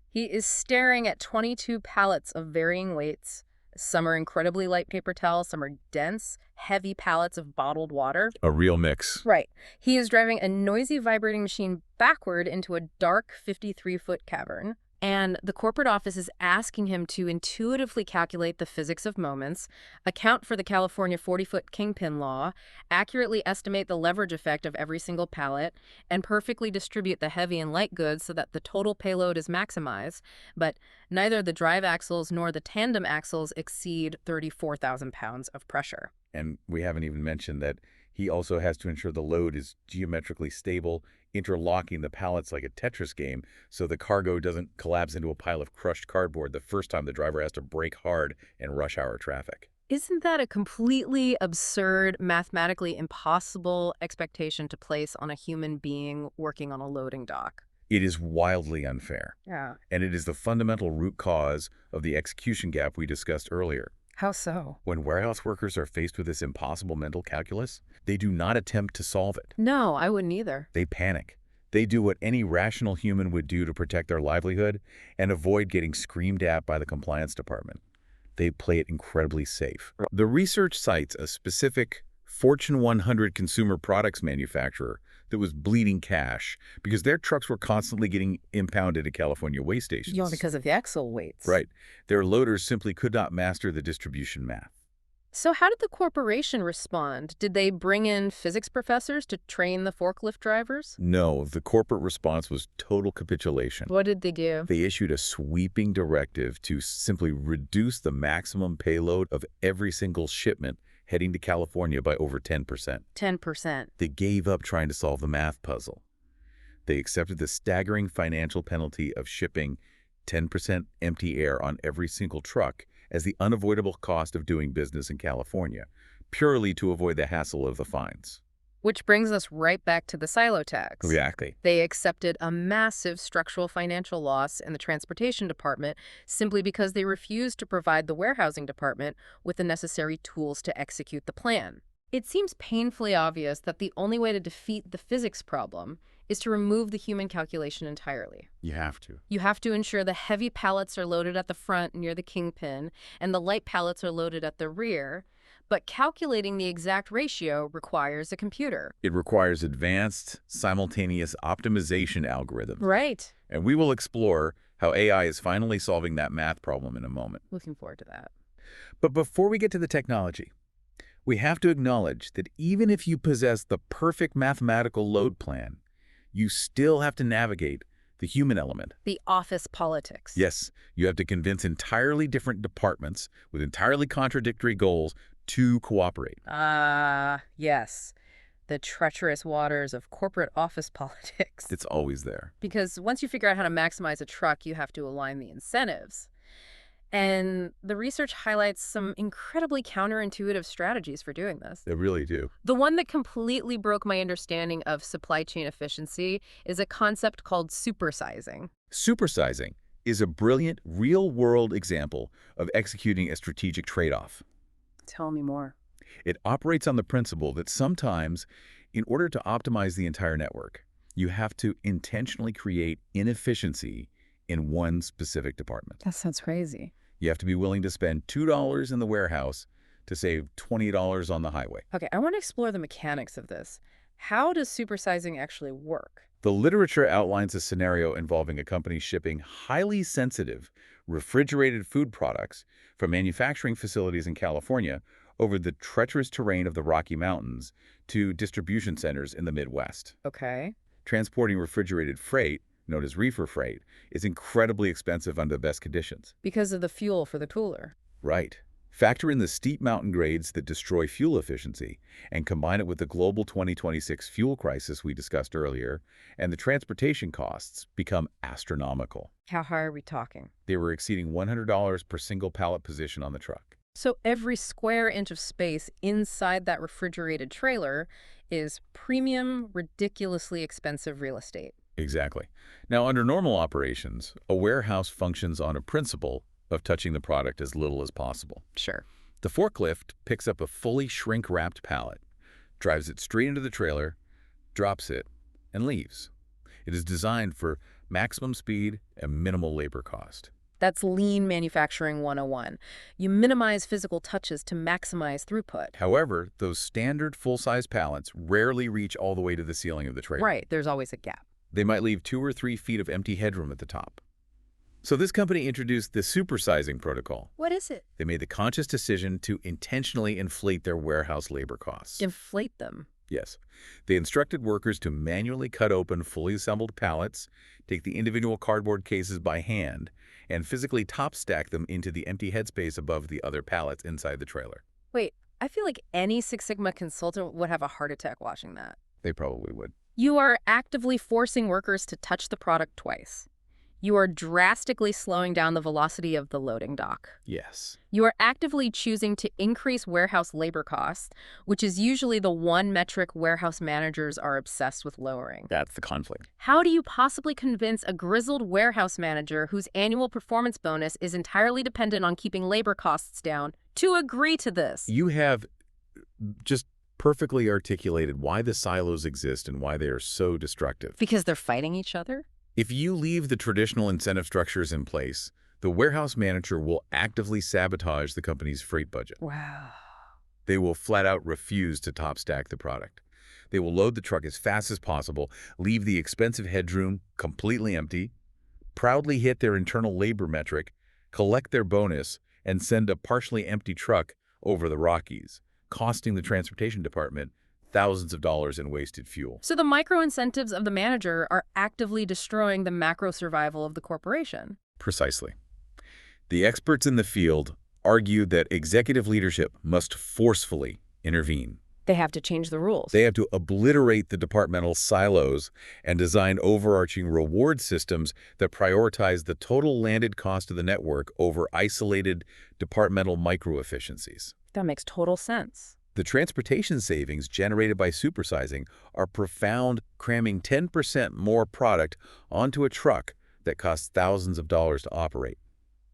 He is staring at 22 pallets of varying weights. Some are incredibly light paper towels, some are dense, heavy pallets of bottled water. A real mix. Right. He is driving a noisy vibrating machine backward into a dark 53-foot cavern. And the corporate office is asking him to intuitively calculate the physics of moments, account for the California 40-foot kingpin law, accurately estimate the leverage effect of every single pallet, and perfectly distribute the heavy and light goods so that the total payload is maximized. But neither the drive axles nor the tandem axles exceed 34,000 pounds of pressure. And we haven't even mentioned that he also has to ensure the load is geometrically stable, interlocking the pallets like a Tetris game so the cargo doesn't collapse into a pile of crushed cardboard the first time the driver has to brake hard in rush hour traffic. Isn't that a completely absurd, mathematically impossible expectation to place on a human being working on a loading dock? It is wildly unfair. Yeah. And it is the fundamental root cause of the execution gap we discussed earlier. How so? When warehouse workers are faced with this impossible mental calculus, they do not attempt to solve it. No, I wouldn't either. They panic. They do what any rational human would do to protect their livelihood and avoid getting screamed at by the compliance department. They play it incredibly safe. The research cites a specific Fortune 100 consumer products manufacturer that was bleeding cash because their trucks were constantly getting impounded at California weigh stations. Yeah, because of the axle weights. Right. Their loaders simply could not master the distribution math. So how did the corporation respond? Did they bring in physics professors to train the forklift drivers? No, the corporate response was total capitulation. What did they do? They issued a sweeping directive to simply reduce the maximum payload of every single shipment heading to California by over 10%. 10%. They gave up trying to solve the math puzzle. They accepted the staggering financial penalty of shipping 10% empty air on every single truck as the unavoidable cost of doing business in California, purely to avoid the hassle of the fines. Which brings us right back to the silo tax. Exactly. They accepted a massive structural financial loss in the transportation department simply because they refused to provide the warehousing department with the necessary tools to execute the plan. It seems painfully obvious that the only way to defeat the physics problem is to remove the human calculation entirely. You have to. You have to ensure the heavy pallets are loaded at the front near the kingpin and the light pallets are loaded at the rear. But calculating the exact ratio requires a computer. It requires advanced, simultaneous optimization algorithms. Right. And we will explore how AI is finally solving that math problem in a moment. Looking forward to that. But before we get to the technology, we have to acknowledge that even if you possess the perfect mathematical load plan, you still have to navigate the human element. The office politics. Yes, you have to convince entirely different departments with entirely contradictory goals to cooperate. Yes. The treacherous waters of corporate office politics. It's always there. Because once you figure out how to maximize a truck, you have to align the incentives. And the research highlights some incredibly counterintuitive strategies for doing this. They really do. The one that completely broke my understanding of supply chain efficiency is a concept called supersizing. Supersizing is a brilliant, real-world example of executing a strategic trade-off. Tell me more. It operates on the principle that sometimes, in order to optimize the entire network, You have to intentionally create inefficiency in one specific department. That sounds crazy. You have to be willing to spend $2 in the warehouse to save $20 on the highway. Okay, I want to explore the mechanics of this. How does supersizing actually work? The literature outlines a scenario involving a company shipping highly sensitive, refrigerated food products from manufacturing facilities in California over the treacherous terrain of the Rocky Mountains to distribution centers in the Midwest. Okay. Transporting refrigerated freight, known as reefer freight, is incredibly expensive under the best conditions. Because of the fuel for the cooler. Right. Factor in the steep mountain grades that destroy fuel efficiency and combine it with the global 2026 fuel crisis we discussed earlier, and the transportation costs become astronomical. How high are we talking? They were exceeding $100 per single pallet position on the truck. So every square inch of space inside that refrigerated trailer is premium, ridiculously expensive real estate. Exactly. Now, under normal operations, a warehouse functions on a principle of touching the product as little as possible. Sure. The forklift picks up a fully shrink-wrapped pallet, drives it straight into the trailer, drops it, and leaves. It is designed for maximum speed and minimal labor cost. That's lean manufacturing 101. You minimize physical touches to maximize throughput. However, those standard full-size pallets rarely reach all the way to the ceiling of the trailer. Right, there's always a gap. They might leave 2 or 3 feet of empty headroom at the top. So this company introduced the supersizing protocol. What is it? They made the conscious decision to intentionally inflate their warehouse labor costs. Inflate them. Yes. They instructed workers to manually cut open fully assembled pallets, take the individual cardboard cases by hand, and physically top stack them into the empty headspace above the other pallets inside the trailer. Wait, I feel like any Six Sigma consultant would have a heart attack watching that. They probably would. You are actively forcing workers to touch the product twice. You are drastically slowing down the velocity of the loading dock. Yes. You are actively choosing to increase warehouse labor costs, which is usually the one metric warehouse managers are obsessed with lowering. That's the conflict. How do you possibly convince a grizzled warehouse manager whose annual performance bonus is entirely dependent on keeping labor costs down to agree to this? You have just perfectly articulated why the silos exist and why they are so destructive. Because they're fighting each other? If you leave the traditional incentive structures in place, the warehouse manager will actively sabotage the company's freight budget. Wow. They will flat out refuse to top stack the product. They will load the truck as fast as possible, leave the expensive headroom completely empty, proudly hit their internal labor metric, collect their bonus, and send a partially empty truck over the Rockies, costing the transportation department thousands of dollars in wasted fuel. So the micro incentives of the manager are actively destroying the macro survival of the corporation. Precisely. The experts in the field argue that executive leadership must forcefully intervene. They have to change the rules. They have to obliterate the departmental silos and design overarching reward systems that prioritize the total landed cost of the network over isolated departmental micro-efficiencies. That makes total sense. The transportation savings generated by supersizing are profound, cramming 10% more product onto a truck that costs thousands of dollars to operate.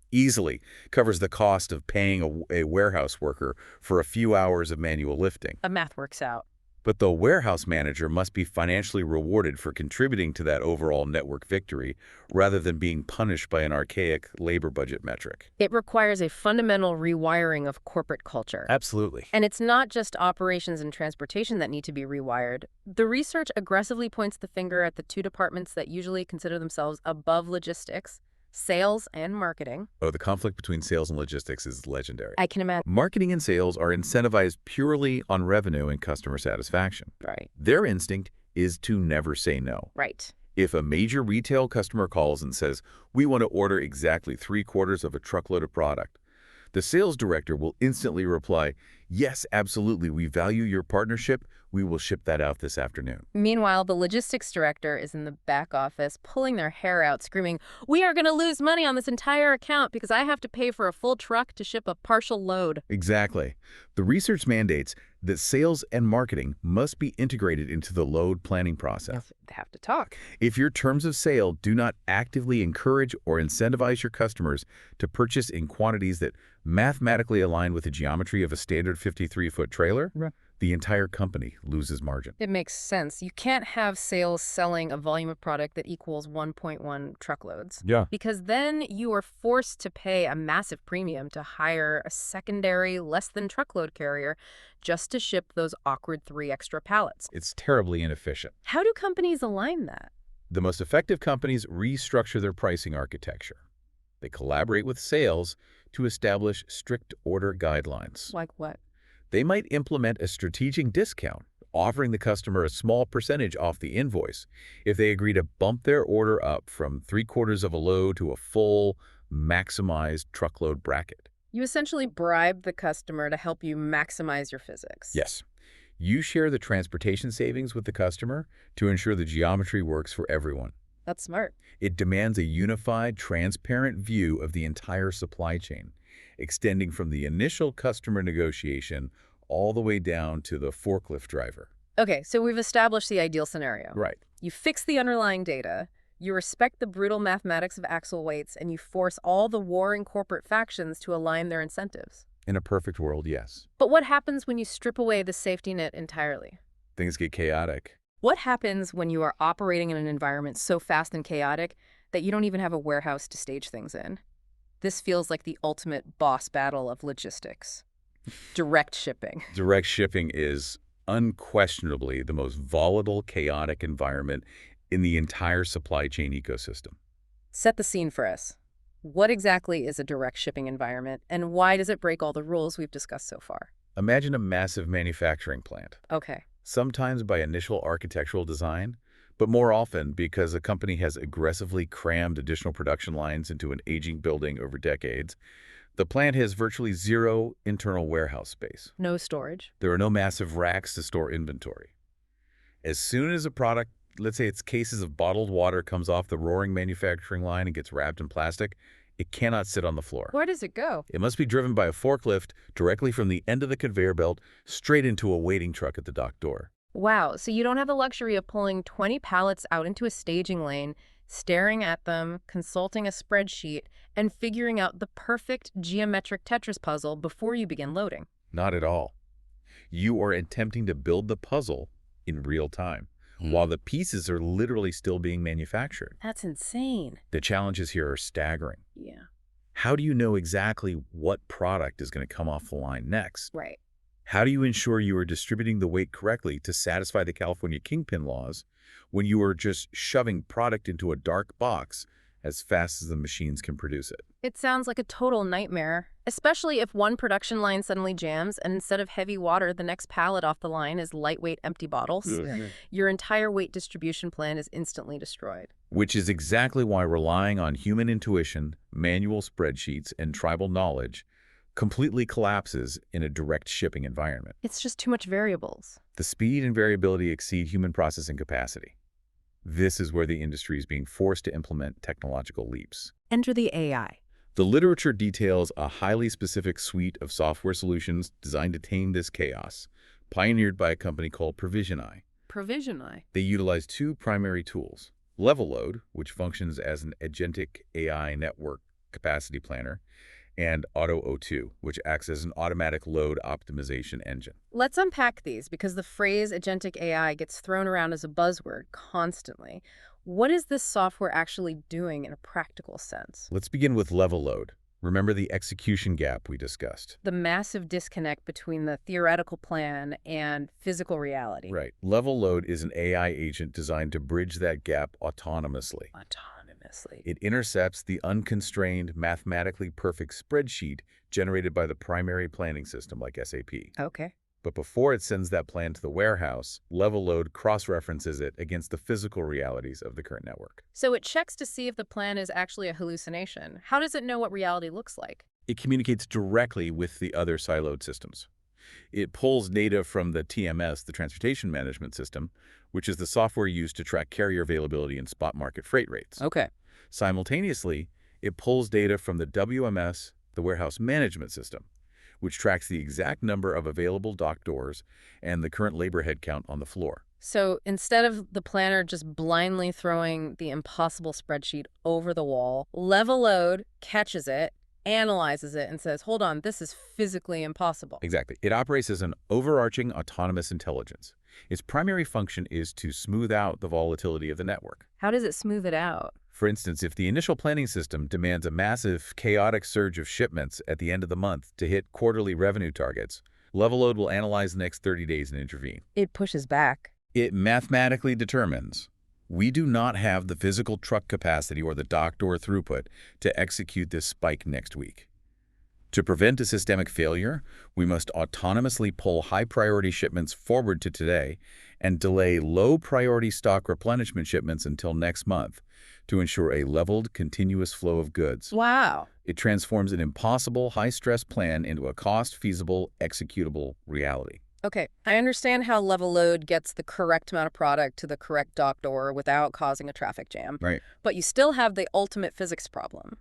Easily covers the cost of paying a warehouse worker for a few hours of manual lifting. The math works out. But the warehouse manager must be financially rewarded for contributing to that overall network victory rather than being punished by an archaic labor budget metric. It requires a fundamental rewiring of corporate culture. Absolutely. And it's not just operations and transportation that need to be rewired. The research aggressively points the finger at the two departments that usually consider themselves above logistics: sales and marketing. Oh, the conflict between sales and logistics is legendary. I can imagine. Marketing and sales are incentivized purely on revenue and customer satisfaction. Right. Their instinct is to never say no. Right. If a major retail customer calls and says, "We want to order exactly 3/4 of a truckload of product," the sales director will instantly reply, "Yes, absolutely. We value your partnership. We will ship that out this afternoon." Meanwhile, the logistics director is in the back office pulling their hair out, screaming, "We are going to lose money on this entire account because I have to pay for a full truck to ship a partial load." Exactly. The research mandates that sales and marketing must be integrated into the load planning process. They have to talk. If your terms of sale do not actively encourage or incentivize your customers to purchase in quantities that mathematically align with the geometry of a standard 53-foot trailer, The entire company loses margin. It makes sense. You can't have sales selling a volume of product that equals 1.1 truckloads. Yeah. Because then you are forced to pay a massive premium to hire a secondary, less than truckload carrier just to ship those awkward 3 extra pallets. It's terribly inefficient. How do companies align that? The most effective companies restructure their pricing architecture. They collaborate with sales to establish strict order guidelines. Like what? They might implement a strategic discount, offering the customer a small percentage off the invoice if they agree to bump their order up from 3/4 of a load to a full, maximized truckload bracket. You essentially bribe the customer to help you maximize your physics. Yes, you share the transportation savings with the customer to ensure the geometry works for everyone. That's smart. It demands a unified, transparent view of the entire supply chain, extending from the initial customer negotiation all the way down to the forklift driver. Okay, so we've established the ideal scenario. Right. You fix the underlying data, you respect the brutal mathematics of axle weights, and you force all the warring corporate factions to align their incentives. In a perfect world, yes. But what happens when you strip away the safety net entirely? Things get chaotic. What happens when you are operating in an environment so fast and chaotic that you don't even have a warehouse to stage things in? This feels like the ultimate boss battle of logistics. Direct shipping. Direct shipping is unquestionably the most volatile, chaotic environment in the entire supply chain ecosystem. Set the scene for us. What exactly is a direct shipping environment, and why does it break all the rules we've discussed so far? Imagine a massive manufacturing plant, Okay. sometimes by initial architectural design, but more often because a company has aggressively crammed additional production lines into an aging building over decades. The plant has virtually zero internal warehouse space. No storage. There are no massive racks to store inventory. As soon as a product, let's say it's cases of bottled water, comes off the roaring manufacturing line and gets wrapped in plastic, it cannot sit on the floor. Where does it go? It must be driven by a forklift directly from the end of the conveyor belt straight into a waiting truck at the dock door. Wow, so you don't have the luxury of pulling 20 pallets out into a staging lane, staring at them, consulting a spreadsheet, and figuring out the perfect geometric Tetris puzzle before you begin loading. Not at all. You are attempting to build the puzzle in real time, while the pieces are literally still being manufactured. That's insane. The challenges here are staggering. Yeah. How do you know exactly what product is going to come off the line next? Right. How do you ensure you are distributing the weight correctly to satisfy the California Kingpin laws when you are just shoving product into a dark box as fast as the machines can produce it? It sounds like a total nightmare, especially if one production line suddenly jams and instead of heavy water, the next pallet off the line is lightweight empty bottles. Your entire weight distribution plan is instantly destroyed. Which is exactly why relying on human intuition, manual spreadsheets, and tribal knowledge completely collapses in a direct shipping environment. It's just too much variables. The speed and variability exceed human processing capacity. This is where the industry is being forced to implement technological leaps. Enter the AI. The literature details a highly specific suite of software solutions designed to tame this chaos, pioneered by a company called ProvisionEye. ProvisionEye. They utilize 2 primary tools: LevelLoad, which functions as an agentic AI network capacity planner, and AutoO2, which acts as an automatic load optimization engine. Let's unpack these because the phrase agentic AI gets thrown around as a buzzword constantly. What is this software actually doing in a practical sense? Let's begin with LevelLoad. Remember the execution gap we discussed? The massive disconnect between the theoretical plan and physical reality. Right. LevelLoad is an AI agent designed to bridge that gap autonomously. It intercepts the unconstrained, mathematically perfect spreadsheet generated by the primary planning system like SAP. Okay. But before it sends that plan to the warehouse, LevelLoad cross-references it against the physical realities of the current network. So it checks to see if the plan is actually a hallucination. How does it know what reality looks like? It communicates directly with the other siloed systems. It pulls data from the TMS, the Transportation Management System, which is the software used to track carrier availability and spot market freight rates. Okay. Simultaneously, it pulls data from the WMS, the Warehouse Management System, which tracks the exact number of available dock doors and the current labor headcount on the floor. So instead of the planner just blindly throwing the impossible spreadsheet over the wall, LevelLoad catches it, analyzes it and says, hold on, this is physically impossible. Exactly. It operates as an overarching autonomous intelligence. Its primary function is to smooth out the volatility of the network. How does it smooth it out? For instance, if the initial planning system demands a massive, chaotic surge of shipments at the end of the month to hit quarterly revenue targets, level load will analyze the next 30 days and intervene. It pushes back. It mathematically determines we do not have the physical truck capacity or the dock door throughput to execute this spike next week. To prevent a systemic failure, we must autonomously pull high-priority shipments forward to today and delay low-priority stock replenishment shipments until next month to ensure a leveled, continuous flow of goods. Wow. It transforms an impossible, high-stress plan into a cost-feasible, executable reality. Okay, I understand how level load gets the correct amount of product to the correct dock door without causing a traffic jam. Right. But you still have the ultimate physics problem.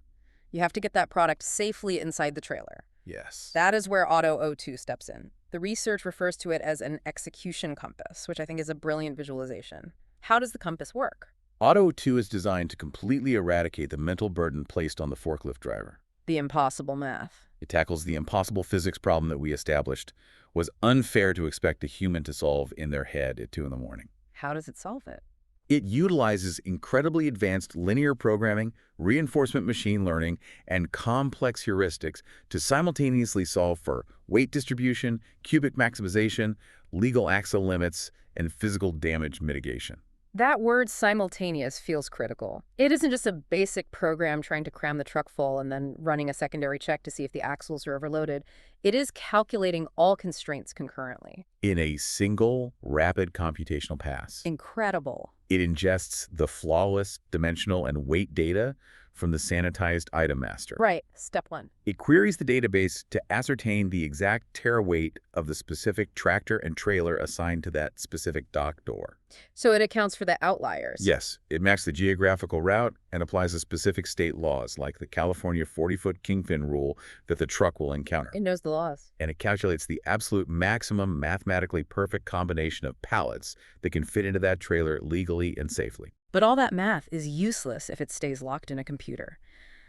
You have to get that product safely inside the trailer. Yes. That is where Auto O2 steps in. The research refers to it as an execution compass, which I think is a brilliant visualization. How does the compass work? Auto 2 is designed to completely eradicate the mental burden placed on the forklift driver. The impossible math. It tackles the impossible physics problem that we established was unfair to expect a human to solve in their head at 2 in the morning. How does it solve it? It utilizes incredibly advanced linear programming, reinforcement machine learning, and complex heuristics to simultaneously solve for weight distribution, cubic maximization, legal axle limits, and physical damage mitigation. That word simultaneous feels critical. It isn't just a basic program trying to cram the truck full and then running a secondary check to see if the axles are overloaded. It is calculating all constraints concurrently. In a single, rapid computational pass. Incredible. It ingests the flawless dimensional and weight data from the sanitized item master. Right. Step 1. It queries the database to ascertain the exact tare weight of the specific tractor and trailer assigned to that specific dock door. So it accounts for the outliers. Yes, it maps the geographical route and applies the specific state laws, like the California 40-foot Kingpin Rule, that the truck will encounter. It knows the laws. And it calculates the absolute maximum mathematically perfect combination of pallets that can fit into that trailer legally and safely. But all that math is useless if it stays locked in a computer.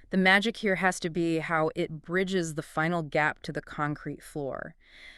The magic here has to be how it bridges the final gap to the concrete floor.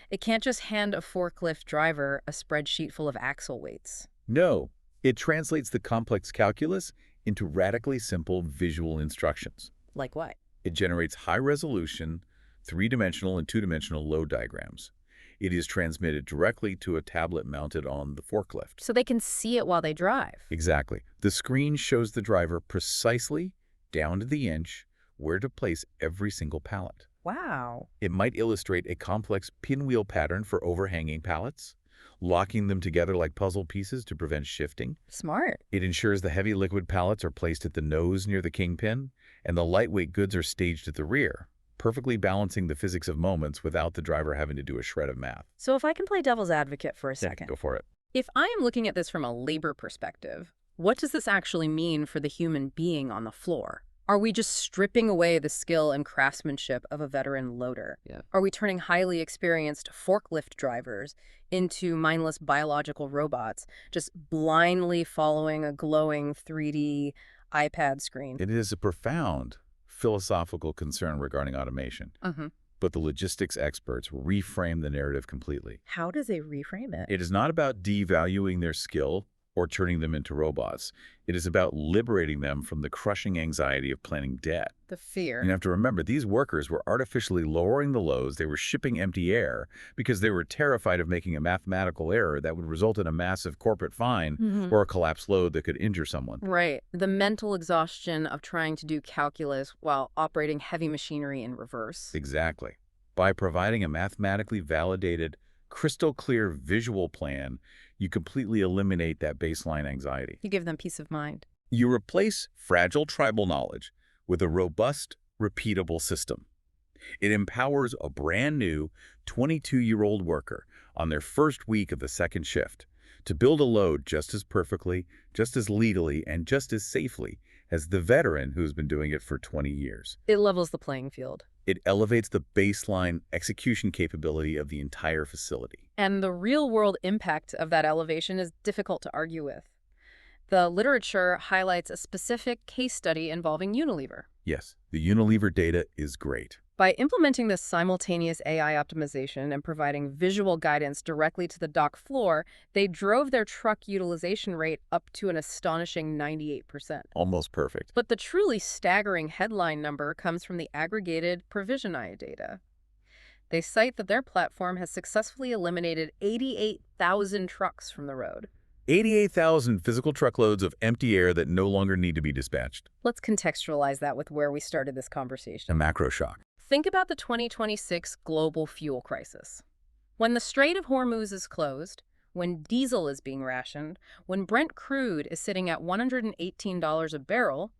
It can't just hand a forklift driver a spreadsheet full of axle weights. No, it translates the complex calculus into radically simple visual instructions. Like what? It generates high-resolution, 3-dimensional and 2-dimensional load diagrams. It is transmitted directly to a tablet mounted on the forklift. So they can see it while they drive. Exactly. The screen shows the driver precisely, down to the inch, where to place every single pallet. Wow. It might illustrate a complex pinwheel pattern for overhanging pallets, locking them together like puzzle pieces to prevent shifting. Smart. It ensures the heavy liquid pallets are placed at the nose near the kingpin, and the lightweight goods are staged at the rear, perfectly balancing the physics of moments without the driver having to do a shred of math. So if I can play devil's advocate for a second. Go for it. If I am looking at this from a labor perspective, what does this actually mean for the human being on the floor? Are we just stripping away the skill and craftsmanship of a veteran loader? Yeah. Are we turning highly experienced forklift drivers into mindless biological robots, just blindly following a glowing 3D iPad screen? It is a profound philosophical concern regarding automation, but the logistics experts reframe the narrative completely. How does they reframe it? It is not about devaluing their skill or turning them into robots. It is about liberating them from the crushing anxiety of planning debt. The fear. And you have to remember, these workers were artificially lowering the loads. They were shipping empty air because they were terrified of making a mathematical error that would result in a massive corporate fine or a collapsed load that could injure someone. Right. The mental exhaustion of trying to do calculus while operating heavy machinery in reverse. Exactly. By providing a mathematically validated, crystal clear visual plan, you completely eliminate that baseline anxiety. You give them peace of mind. You replace fragile tribal knowledge with a robust, repeatable system. It empowers a brand new 22-year-old worker on their first week of the second shift to build a load just as perfectly, just as legally, and just as safely as the veteran who's been doing it for 20 years. It levels the playing field. It elevates the baseline execution capability of the entire facility. And the real-world impact of that elevation is difficult to argue with. The literature highlights a specific case study involving Unilever. Yes, the Unilever data is great. By implementing this simultaneous AI optimization and providing visual guidance directly to the dock floor, they drove their truck utilization rate up to an astonishing 98%. Almost perfect. But the truly staggering headline number comes from the aggregated provision eye data. They cite that their platform has successfully eliminated 88,000 trucks from the road. 88,000 physical truckloads of empty air that no longer need to be dispatched. Let's contextualize that with where we started this A conversation. macro shock. Think about the 2026 global fuel crisis. When the Strait of Hormuz is closed, when diesel is being rationed, when Brent crude is sitting at $118 a barrel,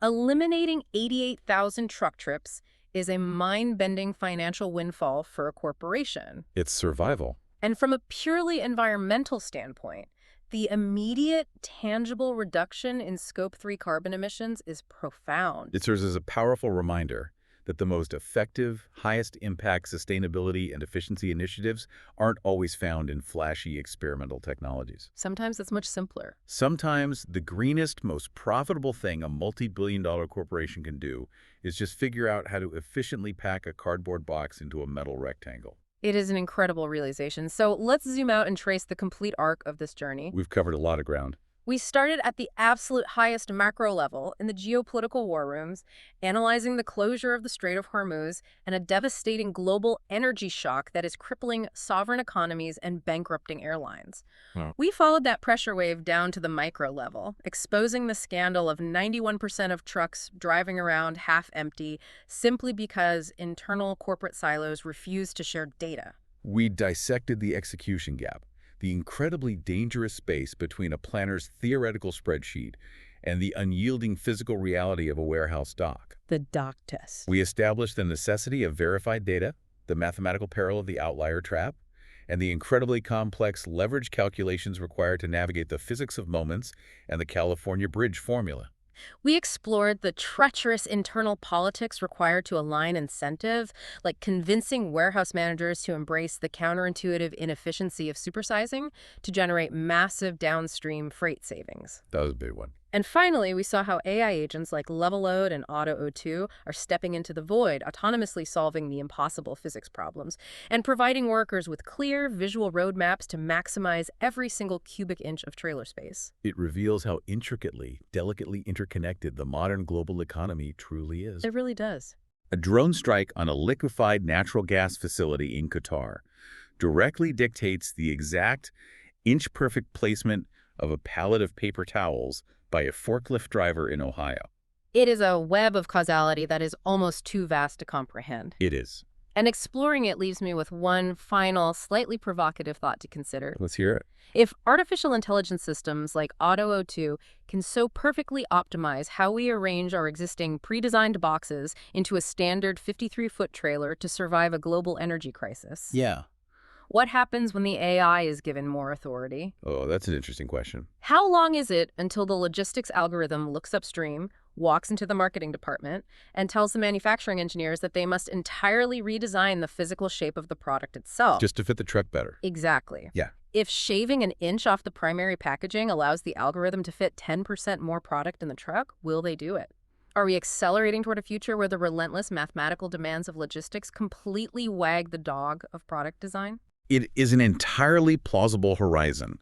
eliminating 88,000 truck trips is a mind-bending financial windfall for a corporation. It's survival. And from a purely environmental standpoint, the immediate, tangible reduction in Scope 3 carbon emissions is profound. It serves as a powerful reminder that the most effective, highest impact sustainability and efficiency initiatives aren't always found in flashy experimental technologies. Sometimes it's much simpler. Sometimes the greenest, most profitable thing a multi-billion-dollar corporation can do is just figure out how to efficiently pack a cardboard box into a metal rectangle. It is an incredible realization. So let's zoom out and trace the complete arc of this journey. We've covered a lot of ground. We started at the absolute highest macro level in the geopolitical war rooms, analyzing the closure of the Strait of Hormuz and a devastating global energy shock that is crippling sovereign economies and bankrupting airlines. Wow. We followed that pressure wave down to the micro level, exposing the scandal of 91% of trucks driving around half empty simply because internal corporate silos refused to share data. We dissected the execution gap, the incredibly dangerous space between a planner's theoretical spreadsheet and the unyielding physical reality of a warehouse dock. The dock test. We established the necessity of verified data, the mathematical peril of the outlier trap, and the incredibly complex leverage calculations required to navigate the physics of moments and the California Bridge formula. We explored the treacherous internal politics required to align incentive, like convincing warehouse managers to embrace the counterintuitive inefficiency of supersizing to generate massive downstream freight savings. That was a big one. And finally, we saw how AI agents like Levelload and AutoO2 are stepping into the void, autonomously solving the impossible physics problems, and providing workers with clear, visual roadmaps to maximize every single cubic inch of trailer space. It reveals how intricately, delicately interconnected the modern global economy truly is. It really does. A drone strike on a liquefied natural gas facility in Qatar directly dictates the exact inch-perfect placement of a pallet of paper towels by a forklift driver in Ohio. It is a web of causality that is almost too vast to comprehend. It is. And exploring it leaves me with one final, slightly provocative thought to consider. Let's hear it. If artificial intelligence systems like AutoO2 can so perfectly optimize how we arrange our existing pre-designed boxes into a standard 53-foot trailer to survive a global energy crisis, Yeah. what happens when the AI is given more authority? Oh, that's an interesting question. How long is it until the logistics algorithm looks upstream, walks into the marketing department, and tells the manufacturing engineers that they must entirely redesign the physical shape of the product itself? Just to fit the truck better. Exactly. Yeah. If shaving an inch off the primary packaging allows the algorithm to fit 10% more product in the truck, will they do it? Are we accelerating toward a future where the relentless mathematical demands of logistics completely wag the dog of product design? It is an entirely plausible horizon.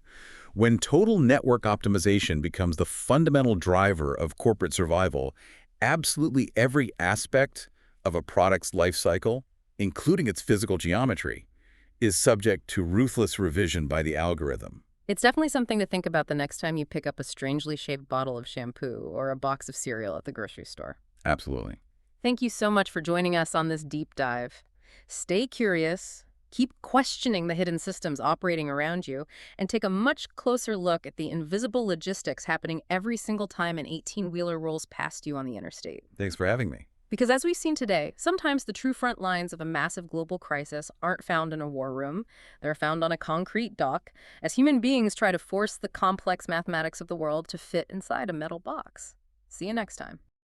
When total network optimization becomes the fundamental driver of corporate survival, absolutely every aspect of a product's life cycle, including its physical geometry, is subject to ruthless revision by the algorithm. It's definitely something to think about the next time you pick up a strangely shaped bottle of shampoo or a box of cereal at the grocery store. Absolutely. Thank you so much for joining us on this deep dive. Stay curious, keep questioning the hidden systems operating around you, and take a much closer look at the invisible logistics happening every single time an 18-wheeler rolls past you on the interstate. Thanks for having me. Because as we've seen today, sometimes the true front lines of a massive global crisis aren't found in a war room. They're found on a concrete dock, as human beings try to force the complex mathematics of the world to fit inside a metal box. See you next time.